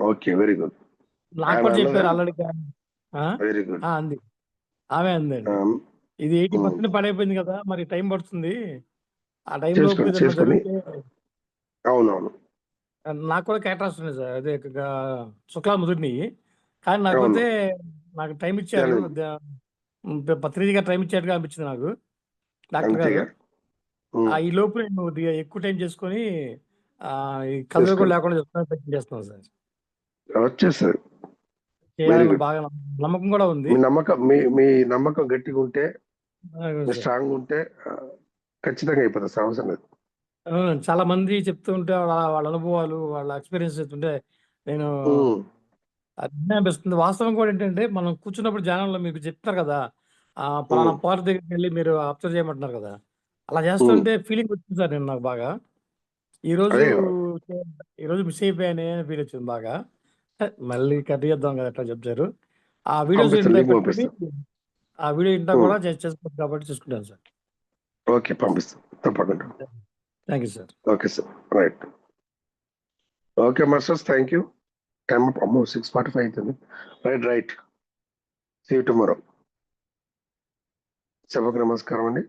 Okay very good. నాకు కూడా చెప్పారు ఆల్రెడీ. వెరీ గుడ్ అంది, ఆమె అందండి. ఇది 80% పడైపోయింది కదా, మరి టైం పడుతుంది. ఆ టైం లోపు జరిగితే. అవునవును. నాకు కూడా క్యాటరాక్ట్స్ ఉన్నాయి సార్, అదే శుక్లా ముదురిని. కానీ నాకైతే నాకు టైం ఇచ్చారు, 3 టైం ఇచ్చేట్టుగా అనిపించింది నాకు డాక్టర్ గారు. ఈ లోపు నేను ఎక్కువ టైం చేసుకొని కళ్ళు కూడా లేకుండా ప్రయత్నం చేస్తున్నాను సార్. వచ్చేసారు. బాగా నమ్మకం కూడా ఉంది. మీ నమ్మకం గట్టిగా ఉంటే, స్ట్రాంగ్ ఉంటే ఖచ్చితంగా అయిపోతుంది అవసరం లేదు. చాలా మంది చెప్తూ ఉంటే వాళ్ళ అనుభవాలు, వాళ్ళ ఎక్స్పీరియన్స్ చెప్తుంటే నేను అనిపిస్తుంది. వాస్తవం కూడా ఏంటంటే, మనం కూర్చున్నప్పుడు ధ్యానంలో మీకు చెప్తారు కదా, పలానా పార్ట్ దగ్గరికి వెళ్ళి మీరు అబ్జర్వ్ చేయమంటున్నారు కదా, అలా చేస్తుంటే ఫీలింగ్ వచ్చింది సార్. నేను నాకు బాగా ఈరోజు మిస్ అయిపోయానే ఫీల్ వచ్చింది బాగా. మళ్ళీ కట్ చేద్దాం కదా ఎట్లా చెప్తారు. ఆ వీడియోస్ ఆ వీడియో ఇంటా కూడా చేసుకోవచ్చు కాబట్టి చూసుకుంటాను సార్. ఓకే పంపిస్తాం తప్పకుండా. Thank you sir. Okay sir, right. Okay masters, thank you. Time 6:45 అవుతుంది. రైట్. See you tomorrow. సభకు నమస్కారం అండి.